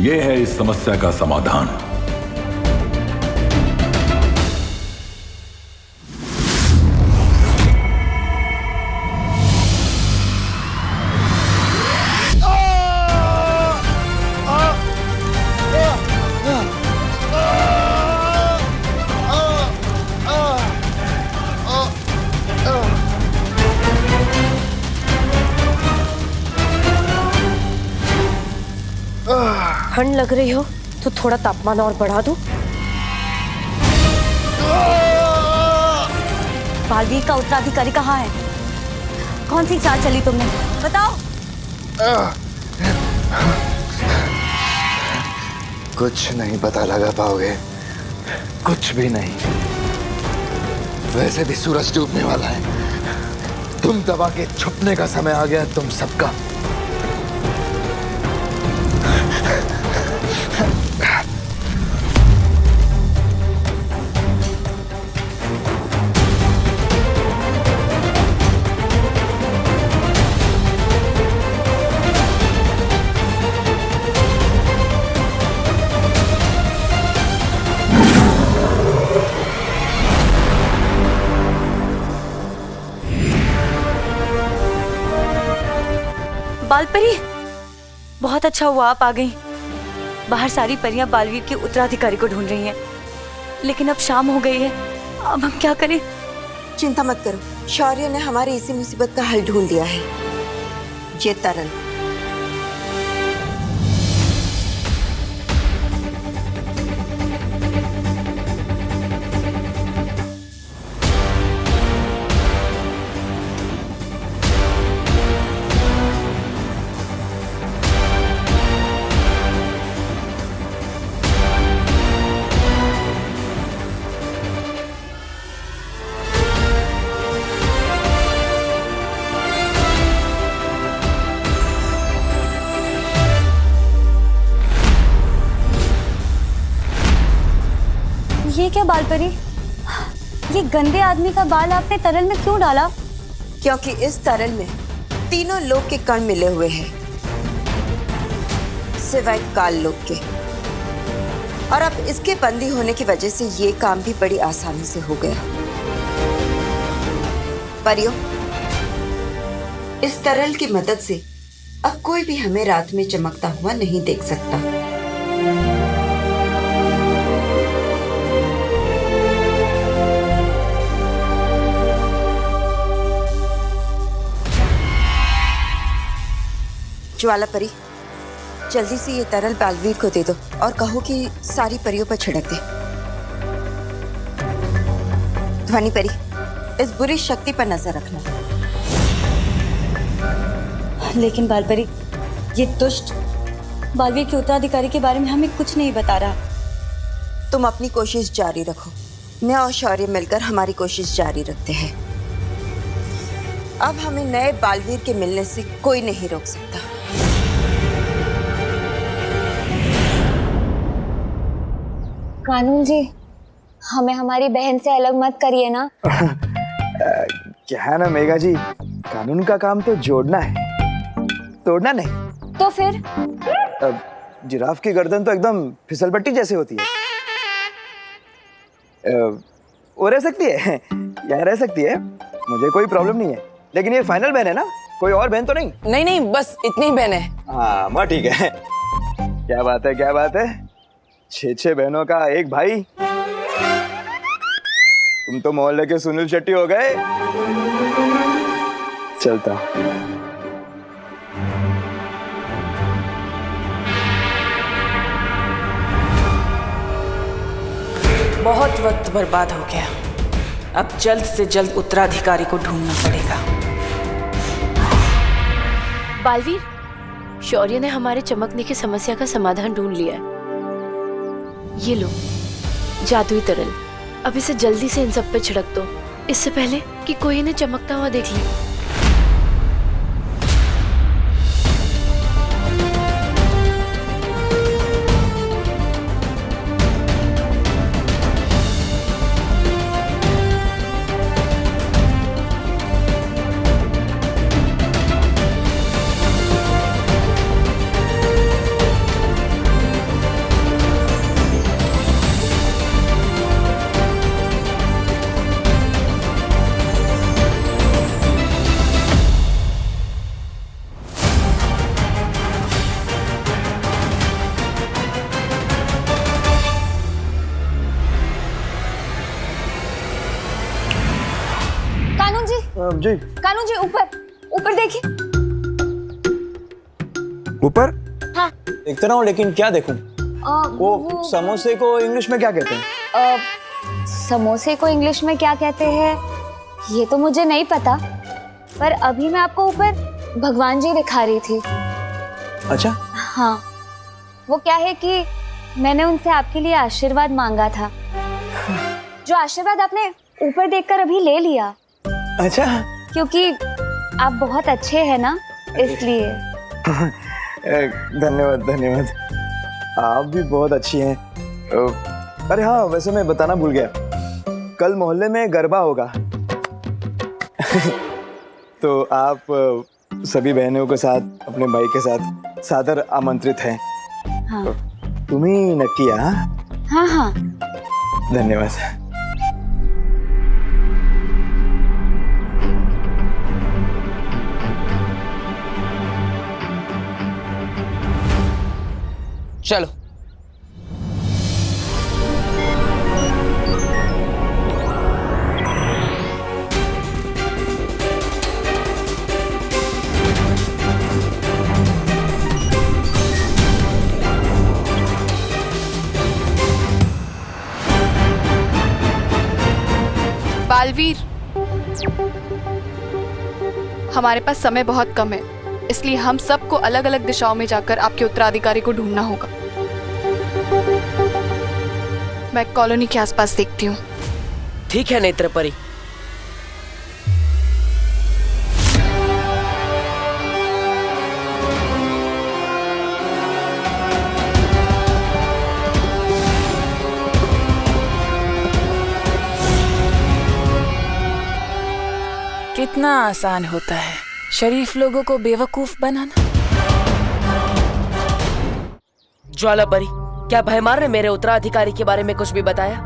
यह है इस समस्या का समाधान। ठंड लग रही हो तो थोड़ा तापमान और बढ़ा दूं? बालवीर का उत्तराधिकारी कहाँ है? कौन सी चाल चली तुमने, बताओ। कुछ नहीं पता लगा पाओगे, कुछ भी नहीं। वैसे भी सूरज डूबने वाला है। तुम दबा के छुपने का समय आ गया तुम सबका। बालपरी, बहुत अच्छा हुआ आप आ गई। बाहर सारी परियां बालवीर के उत्तराधिकारी को ढूंढ रही हैं, लेकिन अब शाम हो गई है। अब हम क्या करें? चिंता मत करो, शौर्य ने हमारी इसी मुसीबत का हल ढूंढ लिया है। ये तरल। ये क्या बालपरी, ये गंदे आदमी का बाल आपने तरल में क्यों डाला? क्योंकि इस तरल में तीनों लोक के कण मिले हुए हैं, सिवाय काल लोक के। और अब इसके बंदी होने की वजह से ये काम भी बड़ी आसानी से हो गया। परियों, इस तरल की मदद से अब कोई भी हमें रात में चमकता हुआ नहीं देख सकता। ज्वाला परी, जल्दी से ये तरल बालवीर को दे दो और कहो कि सारी परियों पर छिड़क दे। ध्वनि परी, इस बुरी शक्ति पर नजर रखना। लेकिन बालपरी, ये दुष्ट बालवीर के उत्तराधिकारी के बारे में हमें कुछ नहीं बता रहा। तुम अपनी कोशिश जारी रखो, मैं और शौर्य मिलकर हमारी कोशिश जारी रखते हैं। अब हमें नए बालवीर के मिलने से कोई नहीं रोक सकता। कानून जी, हमें हमारी बहन से अलग मत करिए ना। क्या है ना मेघा जी, कानून का काम तो जोड़ना है, तोड़ना नहीं। तो फिर जिराफ की गर्दन तो एकदम फिसलपट्टी जैसी होती है। वो रह सकती है, यहाँ रह सकती है, मुझे कोई प्रॉब्लम नहीं है। लेकिन ये फाइनल बहन है ना, कोई और बहन तो नहीं? नहीं नहीं, बस इतनी ही बहन है। हाँ माँ, ठीक है। क्या बात है, क्या बात है, 6 बहनों का एक भाई। तुम तो मोहल्ले के सुनील शेट्टी हो गए। चलता। बहुत वक्त बर्बाद हो गया, अब जल्द से जल्द उत्तराधिकारी को ढूंढना पड़ेगा। बालवीर, शौर्य ने हमारे चमकने की समस्या का समाधान ढूंढ लिया है। ये लो जादुई तरल, अब इसे जल्दी से इन सब पे छिड़क दो, इससे पहले कि कोई इन्हें चमकता हुआ देख ले। जी कानू जी, ऊपर ऊपर देखिए। ऊपर? हाँ। देखते रहो, लेकिन क्या देखूं? वो समोसे को इंग्लिश में क्या कहते हैं? समोसे को इंग्लिश में क्या कहते हैं ये तो मुझे नहीं पता, पर अभी मैं आपको ऊपर भगवान जी दिखा रही थी। अच्छा। हाँ, वो क्या है कि मैंने उनसे आपके लिए आशीर्वाद मांगा था, जो आशीर्वाद आपने ऊपर देखकर अभी ले लिया। अच्छा। क्योंकि आप बहुत अच्छे हैं ना, इसलिए। धन्यवाद धन्यवाद, आप भी बहुत अच्छी हैं। अरे हाँ, वैसे मैं बताना भूल गया, कल मोहल्ले में गरबा होगा। तो आप सभी बहनों के साथ, अपने भाई के साथ सादर आमंत्रित हैं। हाँ। तुम ही नक्की? हाँ हाँ। धन्यवाद। चलो। बालवीर, हमारे पास समय बहुत कम है, इसलिए हम सबको अलग अलग दिशाओं में जाकर आपके उत्तराधिकारी को ढूंढना होगा। मैं कॉलोनी के आसपास देखती हूँ। ठीक है नेत्र परी। कितना आसान होता है शरीफ लोगों को बेवकूफ बनाना। ज्वाला परी, क्या भयमार ने मेरे उत्तराधिकारी के बारे में कुछ भी बताया?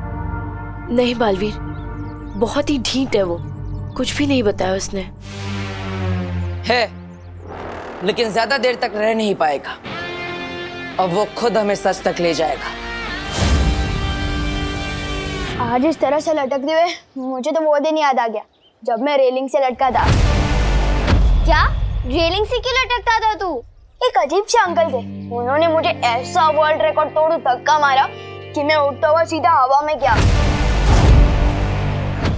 नहीं बालवीर, बहुत ही ढीठ है वो, कुछ भी नहीं बताया उसने। है, लेकिन ज्यादा देर तक रह नहीं पाएगा, अब वो खुद हमें सच तक ले जाएगा। आज इस तरह से लटकते हुए मुझे तो वो दिन याद आ गया जब मैं रेलिंग से लटका था। क्या? रेलिंग से क्यों लटकता था तू? एक अजीब से अंकल थे, उन्होंने मुझे ऐसा वर्ल्ड रिकॉर्ड तोड़ धक्का मारा कि मैं उड़ता हुआ सीधा हवा में गया।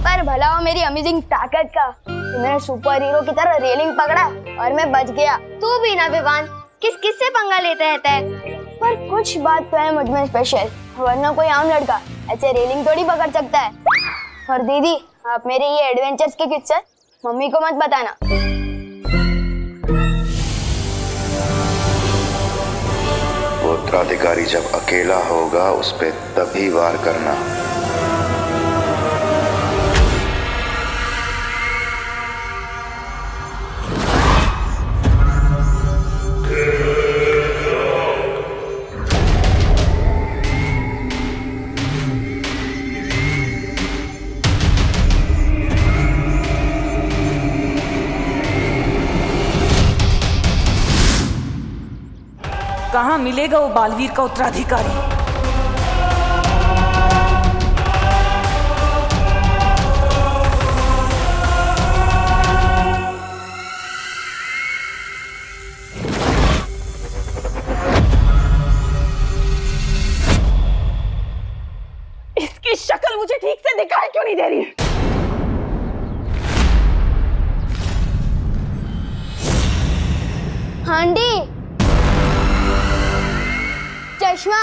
पर भला हो मेरी अमेजिंग ताकत का कि मैंने सुपर हीरो की तरह रेलिंग पकड़ा और मैं बच गया। तू भी ना विवान, किस किस से पंगा लेता रहता है? पर कुछ बात तो है मुझ में स्पेशल, वरना कोई आम लड़का ऐसे रेलिंग थोड़ी पकड़ सकता है। और दीदी, आप मेरे ये एडवेंचर्स के किस्से मम्मी को मत बताना। वो उत्तराधिकारी जब अकेला होगा उस पे तभी वार करना। कहाँ मिलेगा वो बालवीर का उत्तराधिकारी? इसकी शक्ल मुझे ठीक से दिखाई क्यों नहीं दे रही है? हांडी, चश्मा।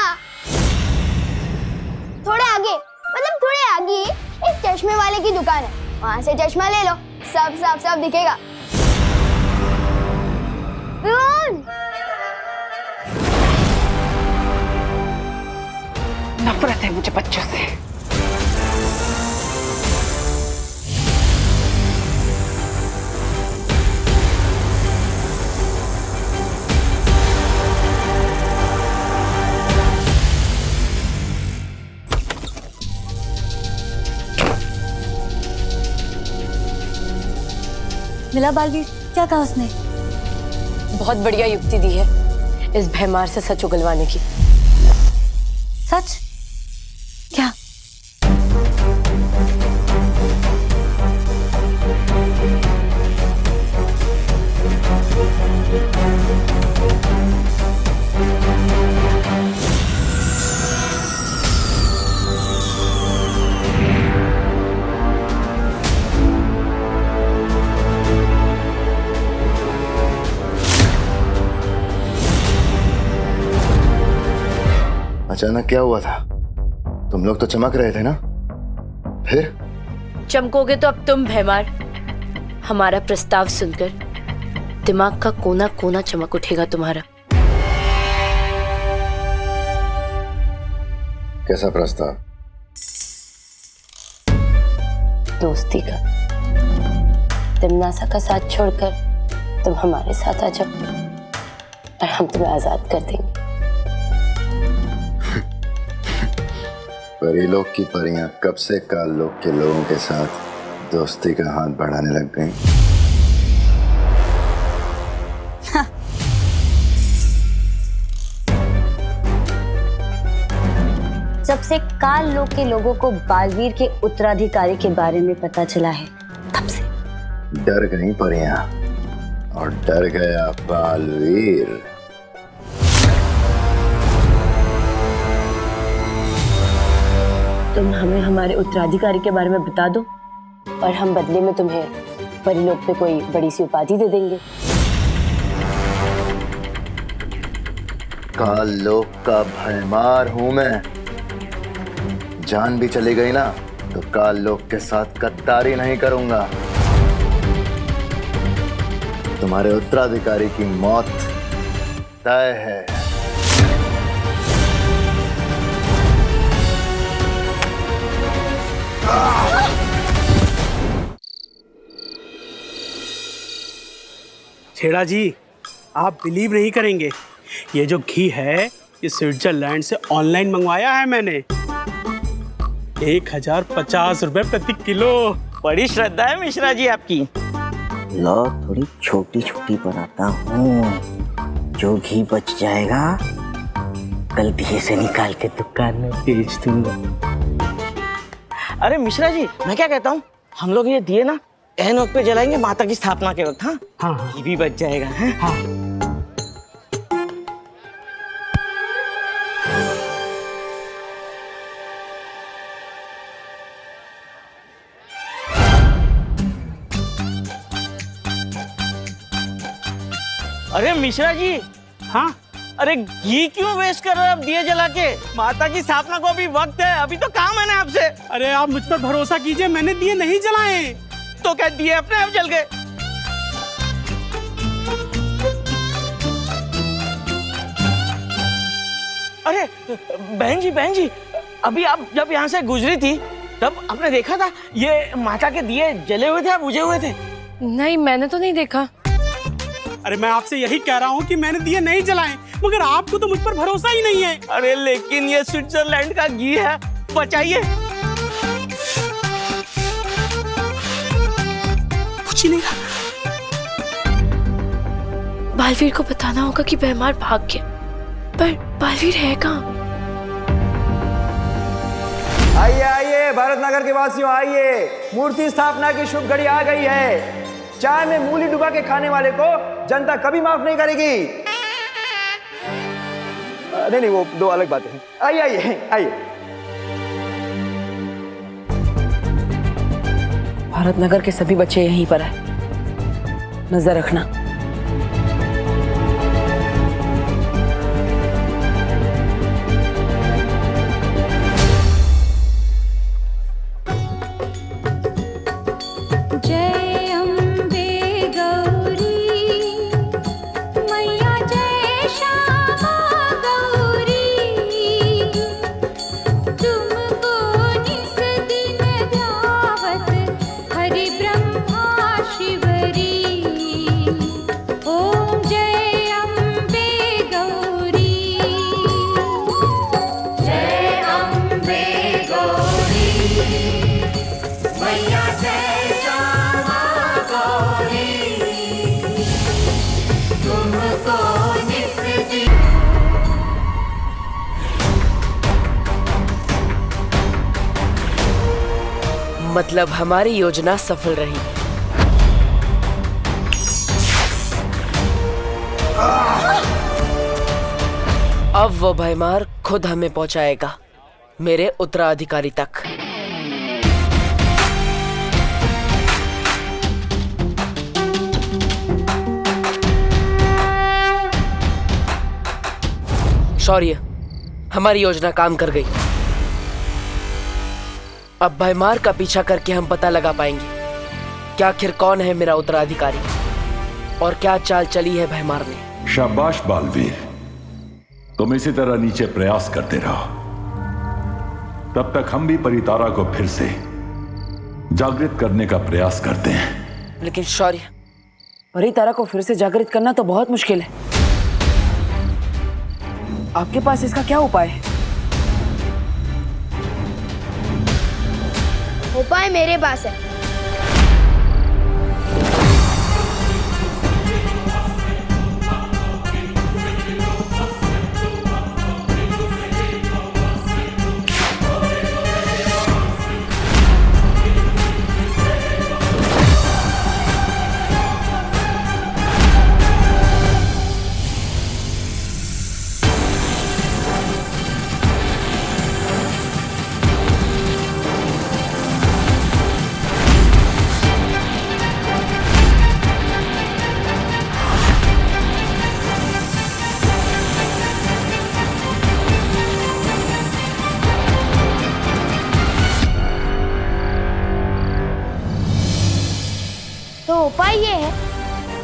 थोड़े आगे, मतलब थोड़े आगे एक चश्मे वाले की दुकान है, वहां से चश्मा ले लो, सब साफ साफ दिखेगा। नफरत है मुझे बच्चों से। मिला बालवीर, क्या कहा उसने? बहुत बढ़िया युक्ति दी है इस भैमार से सच उगलवाने की। सच? क्या? अचानक क्या हुआ था? तुम लोग तो चमक रहे थे ना, फिर? चमकोगे तो अब तुम भैमार। हमारा प्रस्ताव सुनकर दिमाग का कोना कोना चमक उठेगा तुम्हारा। कैसा प्रस्ताव? दोस्ती का। तिमनासा का साथ छोड़कर तुम हमारे साथ आ जाओ और हम तुम्हें आजाद कर देंगे। परीलोक की परियां कब से काललोक के लोगों के साथ दोस्ती का हाथ बढ़ाने लग गईं? जब से काललोक के लोगों को बालवीर के उत्तराधिकारी के बारे में पता चला है, तब से डर गई परियां और डर गया बालवीर। तुम हमें हमारे उत्तराधिकारी के बारे में बता दो और हम बदले में तुम्हें परिलोक पे कोई बड़ी सी उपाधि दे देंगे। काललोक का भैमार हूं मैं। जान भी चली गई ना तो काललोक के साथ गद्दारी नहीं करूंगा। तुम्हारे उत्तराधिकारी की मौत तय है। छेड़ा जी, आप बिलीव नहीं करेंगे, ये जो घी है ये स्विट्जरलैंड से ऑनलाइन मंगवाया है मैंने। 1050 रुपए प्रति किलो। बड़ी श्रद्धा है मिश्रा जी आपकी। लो थोड़ी छोटी छोटी बनाता हूँ, जो घी बच जाएगा कल दिए से निकाल के दुकान में बेच दूंगा। अरे मिश्रा जी, मैं क्या कहता हूँ, हम लोग ये दिए ना एन वक्त पे जलाएंगे माता की स्थापना के वक्त। हाँ हाँ, घी भी बच जाएगा। है? हाँ। अरे मिश्रा जी। हाँ? अरे घी क्यों वेस्ट कर रहे हो आप दिए जला के? माता की स्थापना को अभी वक्त है, अभी तो काम है ना आपसे। अरे आप मुझ पर भरोसा कीजिए, मैंने दिए नहीं जलाए। तो क्या दिए अपने आप जल गए? अरे बहन जी, अभी आप जब यहाँ से गुजरी थी तब आपने देखा था ये माता के दिए जले हुए थे या बुझे हुए थे? नहीं, मैंने तो नहीं देखा। अरे मैं आपसे यही कह रहा हूँ कि मैंने दिए नहीं जलाए, मगर आपको तो मुझ पर भरोसा ही नहीं है। अरे लेकिन ये स्विट्जरलैंड का घी है, बचाइए। कुछ ही नहीं। बालवीर को बताना होगा कि भैमार भाग गया, पर बालवीर है कहाँ? आइए आइए भारत नगर के वासियों, आइए, मूर्ति स्थापना की शुभ घड़ी आ गई है। चाय में मूली डुबा के खाने वाले को जनता कभी माफ नहीं करेगी। नहीं, वो दो अलग बातें हैं। आइए आइए आइए। भारत नगर के सभी बच्चे यहीं पर हैं, नजर रखना। मतलब हमारी योजना सफल रही। अब वो भयमार खुद हमें पहुंचाएगा मेरे उत्तराधिकारी तक। शौर्य, हमारी योजना काम कर गई। अब भयमार का पीछा करके हम पता लगा पाएंगे कि आखिर कौन है मेरा उत्तराधिकारी और क्या चाल चली है भयमार ने। शाबाश बालवीर, तुम इसी तरह नीचे प्रयास करते रहो। तब तक हम भी परितारा को फिर से जागृत करने का प्रयास करते हैं। लेकिन शौर्य, परितारा को फिर से जागृत करना तो बहुत मुश्किल है। आपके पास इसका क्या उपाय है? उपाय मेरे पास है। तो उपाय ये है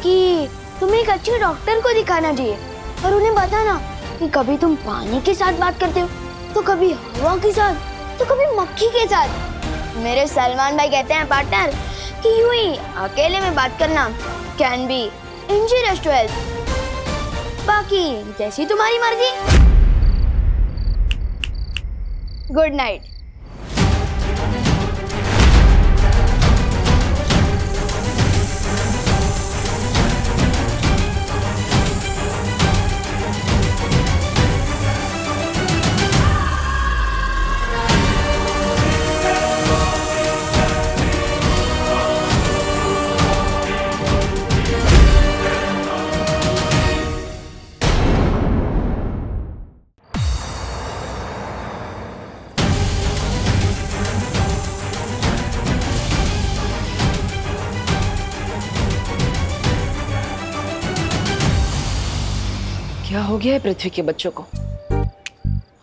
कि तुम्हें एक अच्छे डॉक्टर को दिखाना चाहिए और उन्हें बताना कि कभी तुम पानी के साथ बात करते हो, तो कभी हवा के साथ, तो कभी मक्खी के साथ। मेरे सलमान भाई कहते हैं पार्टनर कि यूं ही अकेले में बात करना can be injurious to health. बाकी जैसी तुम्हारी मर्जी। Good night. क्या हो गया है पृथ्वी के बच्चों को?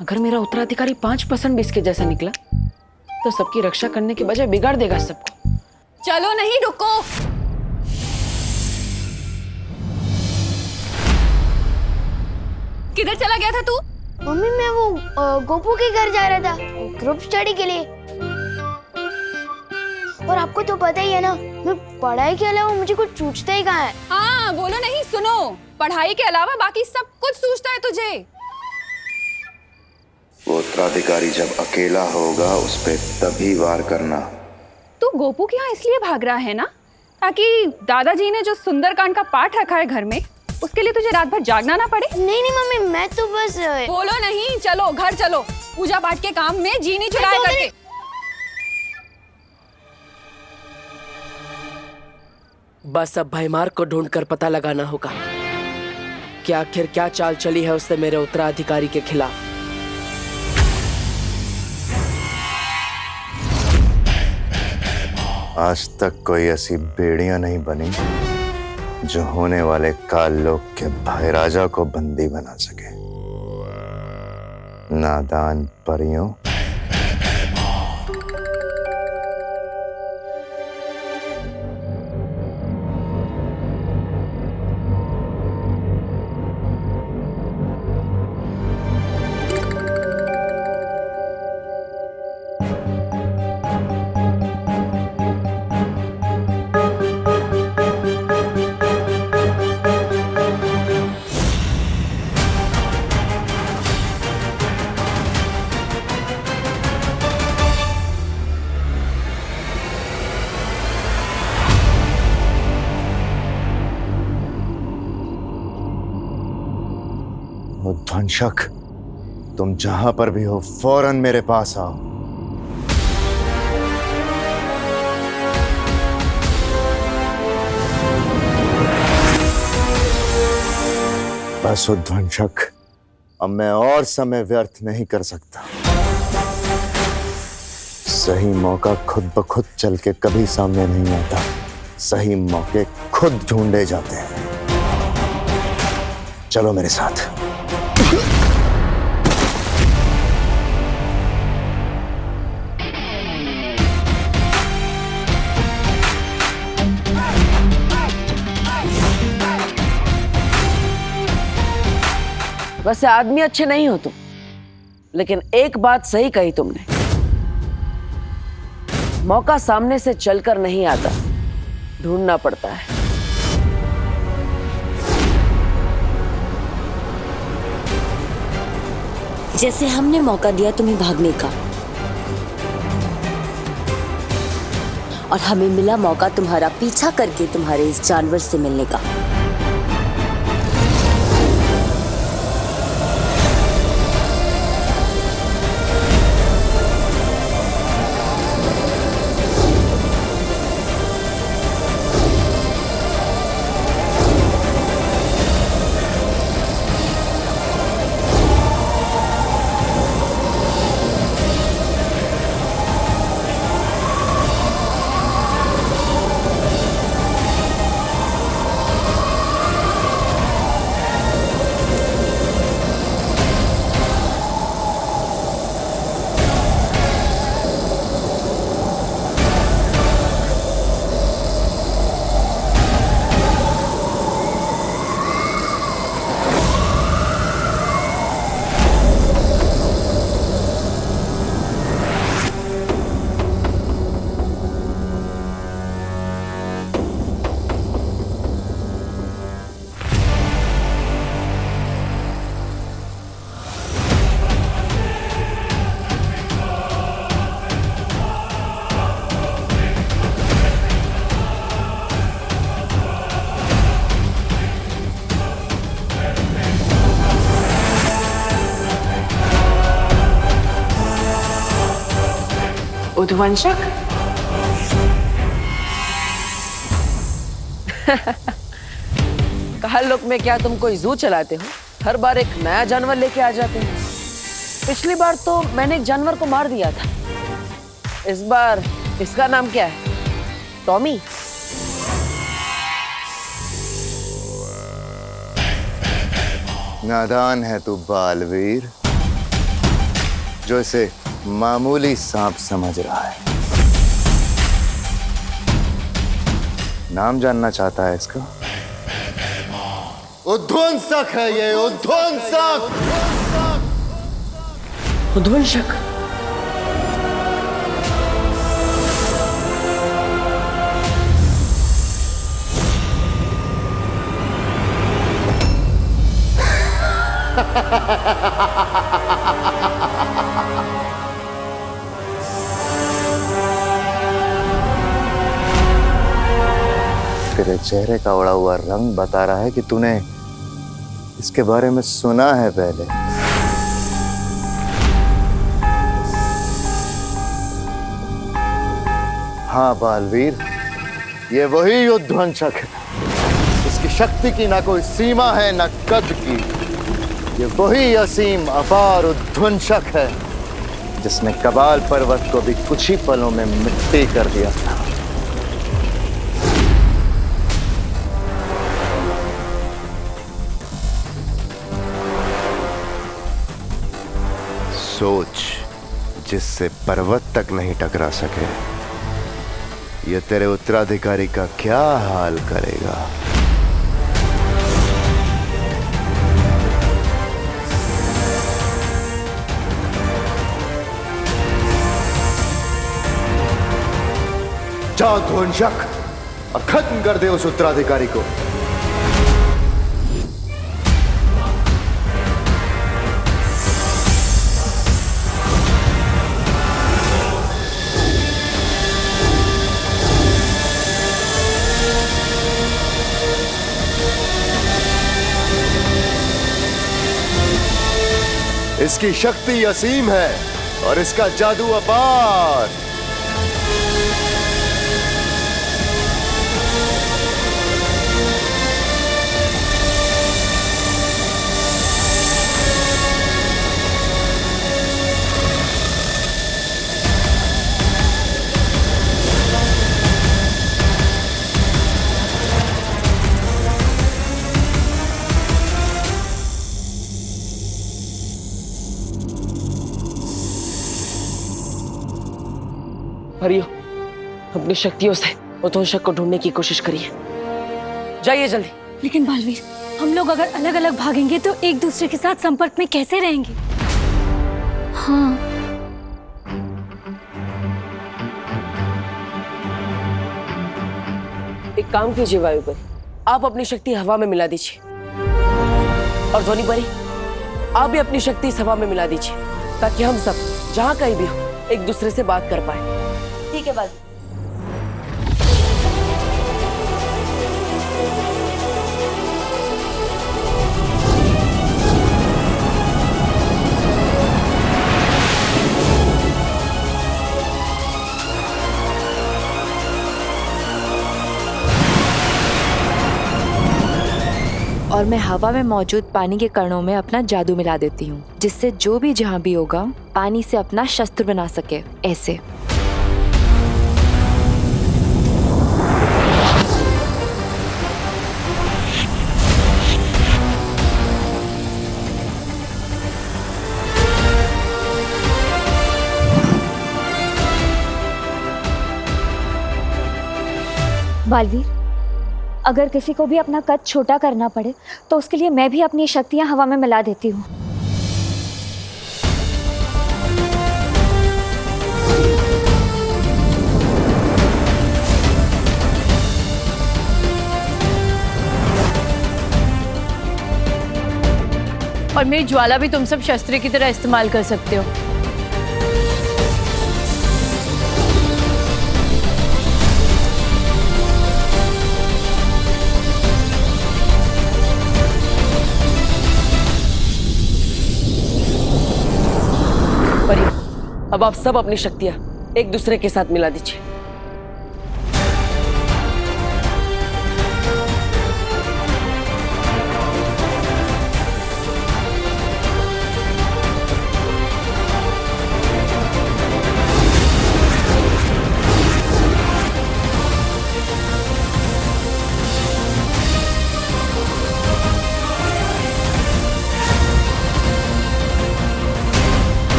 अगर मेरा उत्तराधिकारी 5% भी इसके जैसा निकला तो सबकी रक्षा करने के बजाय बिगाड़ देगा सबको। चलो नहीं, रुको। किधर चला गया था तू? मम्मी, मैं वो गोपू के घर जा रहा था ग्रुप स्टडी के लिए। और आपको तो पता ही है ना, मैं पढ़ाई के अलावा मुझे कुछ सूझता ही कहाँ है। हाँ, बोलो नहीं, सुनो। पढ़ाई के अलावा बाकी सब कुछ सूझता है तुझे। वो उत्तराधिकारी जब अकेला होगा उस पे तभी वार करना। तू गोपू के यहाँ इसलिए भाग रहा है ना, ताकि दादाजी ने जो सुंदरकांड का पाठ रखा है घर में, उसके लिए तुझे रात भर जागना ना पड़े। नहीं नहीं मम्मी, मैं तो बस। बोलो नहीं, चलो घर चलो। पूजा पाठ के काम में जी नहीं चुराया करके। बस अब भयमार को ढूंढकर पता लगाना होगा कि आखिर क्या चाल चली है उससे मेरे उत्तराधिकारी के खिलाफ। आज तक कोई ऐसी बेड़ियां नहीं बनी जो होने वाले काल लोक के भाई राजा को बंदी बना सके। नादान परियों, ध्वंसक, तुम जहां पर भी हो फौरन मेरे पास आओ। बस उध्वंसक, अब मैं और समय व्यर्थ नहीं कर सकता। सही मौका खुद ब खुद चल के कभी सामने नहीं आता, सही मौके खुद ढूंढे जाते हैं। चलो मेरे साथ। वैसे आदमी अच्छे नहीं हो तुम, लेकिन एक बात सही कही तुमने, मौका सामने से चलकर नहीं आता, ढूंढना पड़ता है। जैसे हमने मौका दिया तुम्हें भागने का, और हमें मिला मौका तुम्हारा पीछा करके तुम्हारे इस जानवर से मिलने का। उध्वंसक? काल में क्या तुम कोई जू चलाते हो? हर बार एक नया जानवर लेके आ जाते हो। पिछली बार तो मैंने एक जानवर को मार दिया था, इस बार इसका नाम क्या है? टॉमी? नादान है तू बालवीर, जो इसे मामूली सांप समझ रहा है। नाम जानना चाहता है इसका? उध्वंसक है ये, उध्वंसक। उध्वंसक? तेरे चेहरे का उड़ा हुआ रंग बता रहा है कि तूने इसके बारे में सुना है पहले। हाँ बालवीर, ये वही उध्वंसक है। इसकी शक्ति की ना कोई सीमा है ना कद की। ये वही असीम अपार उध्वंसक है जिसने कबाल पर्वत को भी कुछ ही पलों में मिट्टी कर दिया था। सोच, जिससे पर्वत तक नहीं टकरा सके, ये तेरे उत्तराधिकारी का क्या हाल करेगा। जा ध्वंसक और खत्म कर दे उस उत्तराधिकारी को। इसकी शक्ति असीम है और इसका जादू अपार। परियो, अपनी शक्तियों से उद्वंशक को ढूंढने की कोशिश करिए। जाइए जल्दी। लेकिन बालवीर, हम लोग अगर अलग अलग भागेंगे तो एक दूसरे के साथ संपर्क में कैसे रहेंगे? हाँ, एक काम कीजिए वायु परी, आप अपनी शक्ति हवा में मिला दीजिए, और ध्वनि परी आप भी अपनी शक्ति इस हवा में मिला दीजिए, ताकि हम सब जहां कहीं भी हो एक दूसरे से बात कर पाए। ठीक है बाल। और मैं हवा में मौजूद पानी के कणों में अपना जादू मिला देती हूँ, जिससे जो भी जहाँ भी होगा पानी से अपना शस्त्र बना सके। ऐसे बालवीर, अगर किसी को भी अपना कद छोटा करना पड़े तो उसके लिए मैं भी अपनी शक्तियां हवा में मिला देती हूँ। और मेरी ज्वाला भी तुम सब शस्त्र की तरह इस्तेमाल कर सकते हो। अब आप सब अपनी शक्तियां एक दूसरे के साथ मिला दीजिए।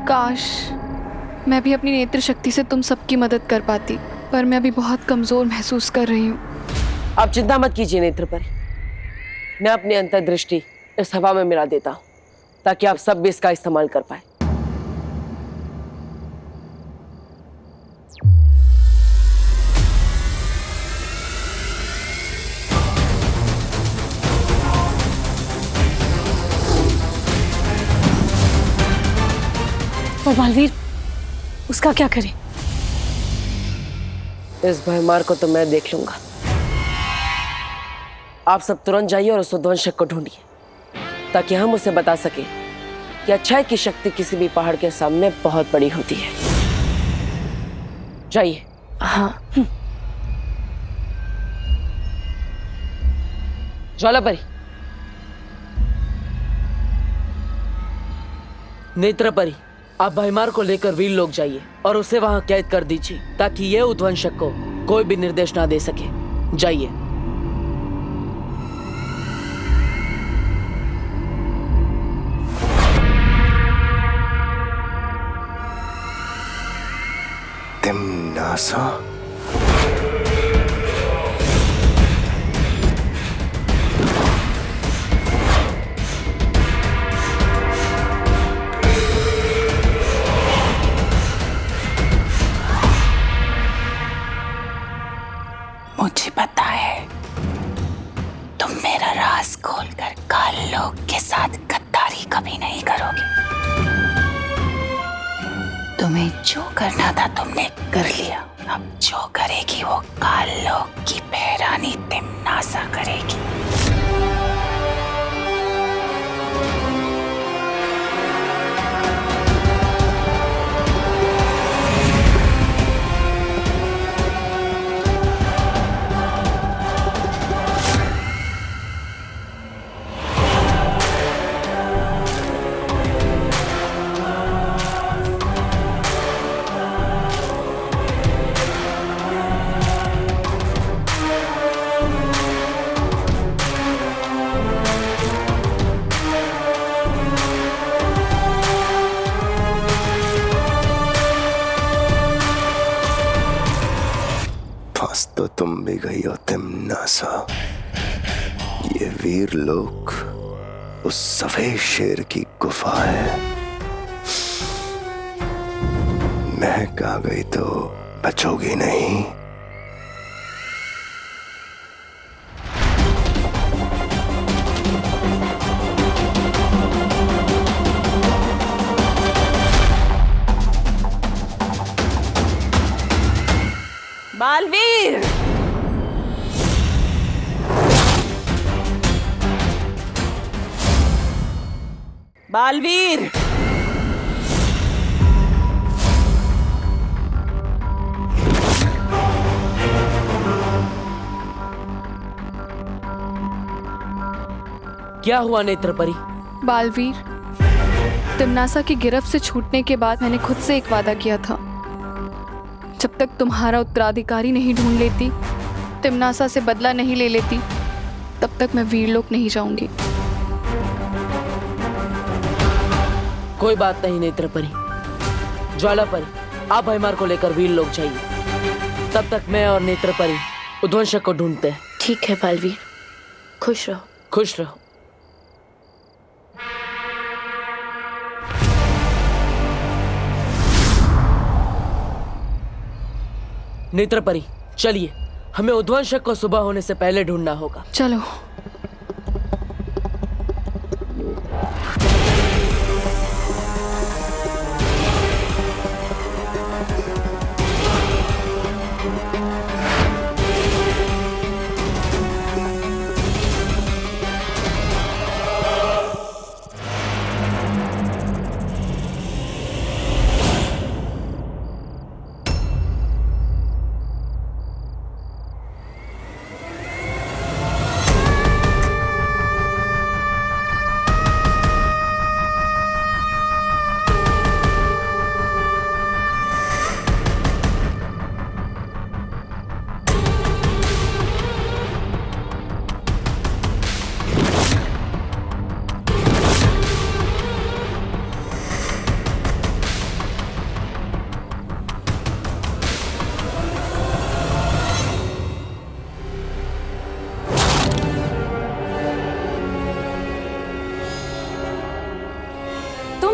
काश मैं भी अपनी नेत्र शक्ति से तुम सबकी मदद कर पाती, पर मैं अभी बहुत कमजोर महसूस कर रही हूँ। आप चिंता मत कीजिए नेत्र परी, मैं अपनी अंतर्दृष्टि इस हवा में मिला देता हूँ, ताकि आप सब भी इसका इस्तेमाल कर पाए। और बालवीर, उसका क्या करें? इस भयमार को तो मैं देख लूंगा। आप सब तुरंत जाइए और उस उद्वंशक को ढूंढिए, ताकि हम उसे बता सके कि अच्छाई की शक्ति किसी भी पहाड़ के सामने बहुत बड़ी होती है। जाइए। हाँ। ज्वाला परी, नेत्र परी, आप भयमार को लेकर वीर लोग जाइए और उसे वहां कैद कर दीजिए, ताकि यह उद्वंशक को कोई भी निर्देश ना दे सके। जाइए। तिम्नासा, मुझे पता है तुम मेरा राज खोलकर काल लोक के साथ गद्दारी कभी नहीं करोगे। तुम्हें जो करना था तुमने कर लिया, अब जो करेगी वो काल लोक की बहरानी तिम्नासा करेगी। तो तुम भी गई हो तिमनासा। ये वीर लोक उस सफेद शेर की गुफा है। महक आ गई तो बचोगी नहीं। बालवीर, बालवीर, क्या हुआ नेत्रपरी? बालवीर, तिमनासा की गिरफ्त से छूटने के बाद मैंने खुद से एक वादा किया था, जब तक तुम्हारा उत्तराधिकारी नहीं ढूंढ लेती, तिमनासा से बदला नहीं ले लेती, तब तक मैं वीरलोक नहीं जाऊंगी। कोई बात नहीं नेत्रपरी। ज्वालापरी, आप भैमार को लेकर वीरलोक जाइए। तब तक मैं और नेत्रपरी उध्वंसक को ढूंढते हैं। ठीक है बालवीर, खुश रहो। खुश रहो। नेत्रपरी, चलिए, हमें उध्वंसक को सुबह होने से पहले ढूंढना होगा। चलो।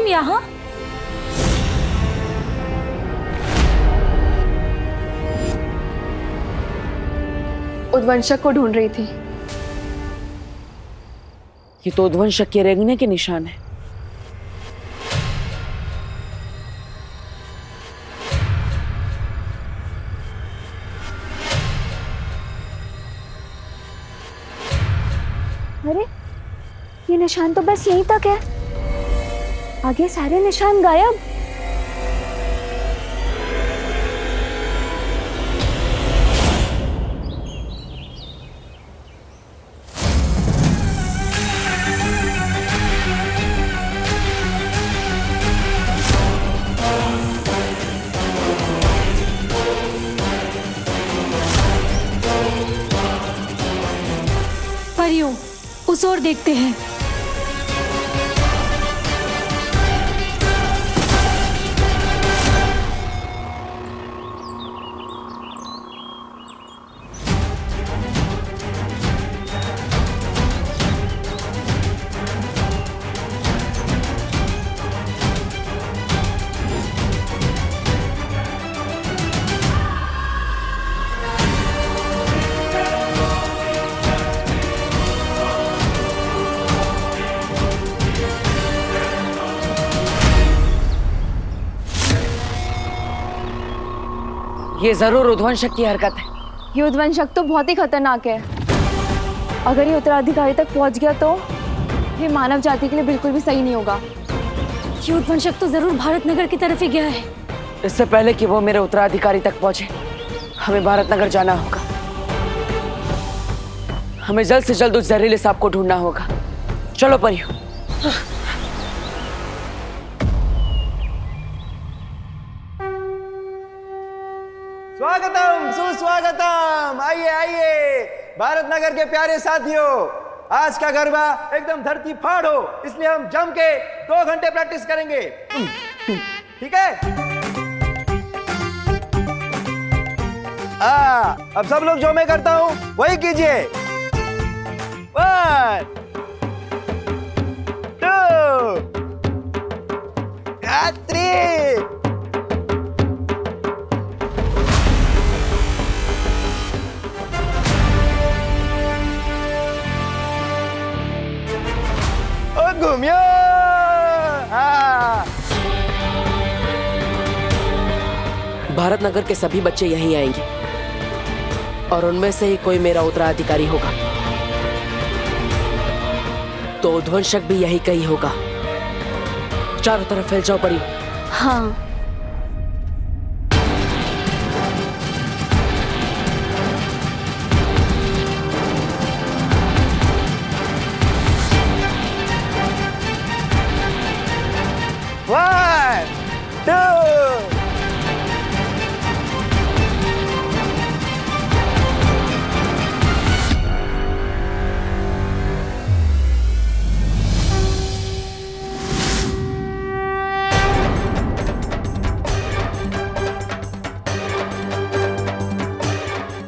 यहाँ? उध्वंसक को ढूंढ रही थी। ये तो उध्वंसक के रेंगने के निशान है। अरे, ये निशान तो बस यहीं तक है, आगे सारे निशान गायब। परियों, उस ओर देखते हैं। ये जरूर उध्वंसक की हरकत है। ये उध्वंसक तो बहुत ही खतरनाक है। अगर ये उत्तराधिकारी तक पहुंच गया तो ये मानव जाति के लिए बिल्कुल भी सही नहीं होगा। ये उध्वंसक तो जरूर भारत नगर की तरफ ही गया है। इससे पहले कि वो मेरे उत्तराधिकारी तक पहुंचे, हमें भारत नगर जाना होगा। हमें जल्द से जल्द उस जहरीले सांप को ढूंढना होगा। चलो परियों। स्वागतम, सुस्वागतम। आइए आइए भारत नगर के प्यारे साथियों, आज का गरबा एकदम धरती फाड़ हो, इसलिए हम जम के 2 घंटे प्रैक्टिस करेंगे। ठीक है? अब सब लोग जो मैं करता हूँ वही कीजिए। 1 2 3। घूमियो। भारत नगर के सभी बच्चे यहीं आएंगे और उनमें से ही कोई मेरा उत्तराधिकारी होगा। तो ध्वंसक भी यही कहीं होगा। चारों तरफ फैल जाओ परी। हाँ। One, two।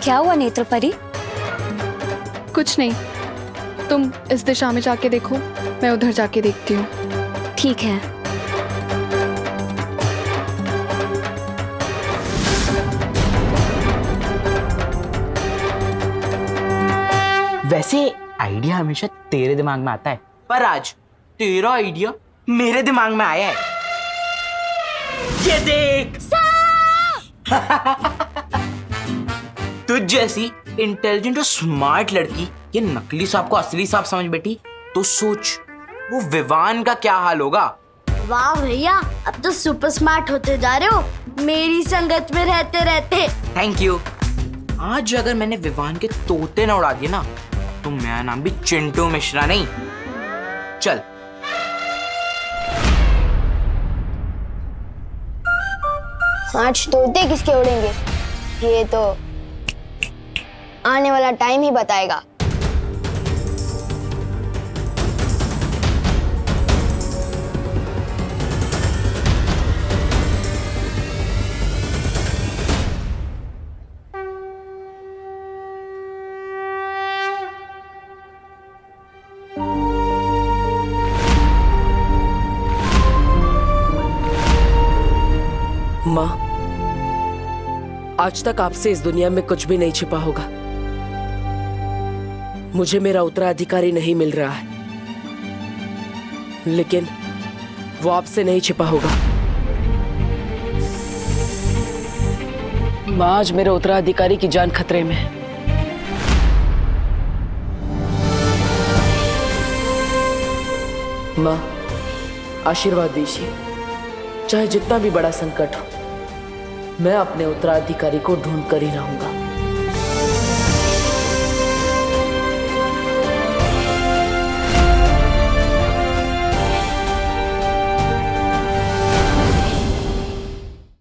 क्या हुआ नेत्रपरी? कुछ नहीं, तुम इस दिशा में जाके देखो, मैं उधर जाके देखती हूँ। ठीक है। वैसे आइडिया हमेशा तेरे दिमाग में आता है, पर आज तेरा आइडिया मेरे दिमाग में आया है। ये देख। तुझ जैसी इंटेलिजेंट और स्मार्ट लड़की ये नकली सांप को असली सांप समझ बैठी तो सोच वो विवान का क्या हाल होगा। वाह भैया, अब तो सुपर स्मार्ट होते जा रहे हो मेरी संगत में रहते रहते। Thank you. आज अगर मैंने विवान के तोते न उड़ा दिए ना तो मेरा नाम भी चिंटू मिश्रा नहीं। चल। आज तोते किसके उड़ेंगे ये तो आने वाला टाइम ही बताएगा। माँ, आज तक आपसे इस दुनिया में कुछ भी नहीं छिपा होगा। मुझे मेरा उत्तराधिकारी नहीं मिल रहा है, लेकिन वो आपसे नहीं छिपा होगा। माँ, आज मेरे उत्तराधिकारी की जान खतरे में है। माँ, आशीर्वाद दीजिए। चाहे जितना भी बड़ा संकट हो, मैं अपने उत्तराधिकारी को ढूंढ कर ही रहूंगा।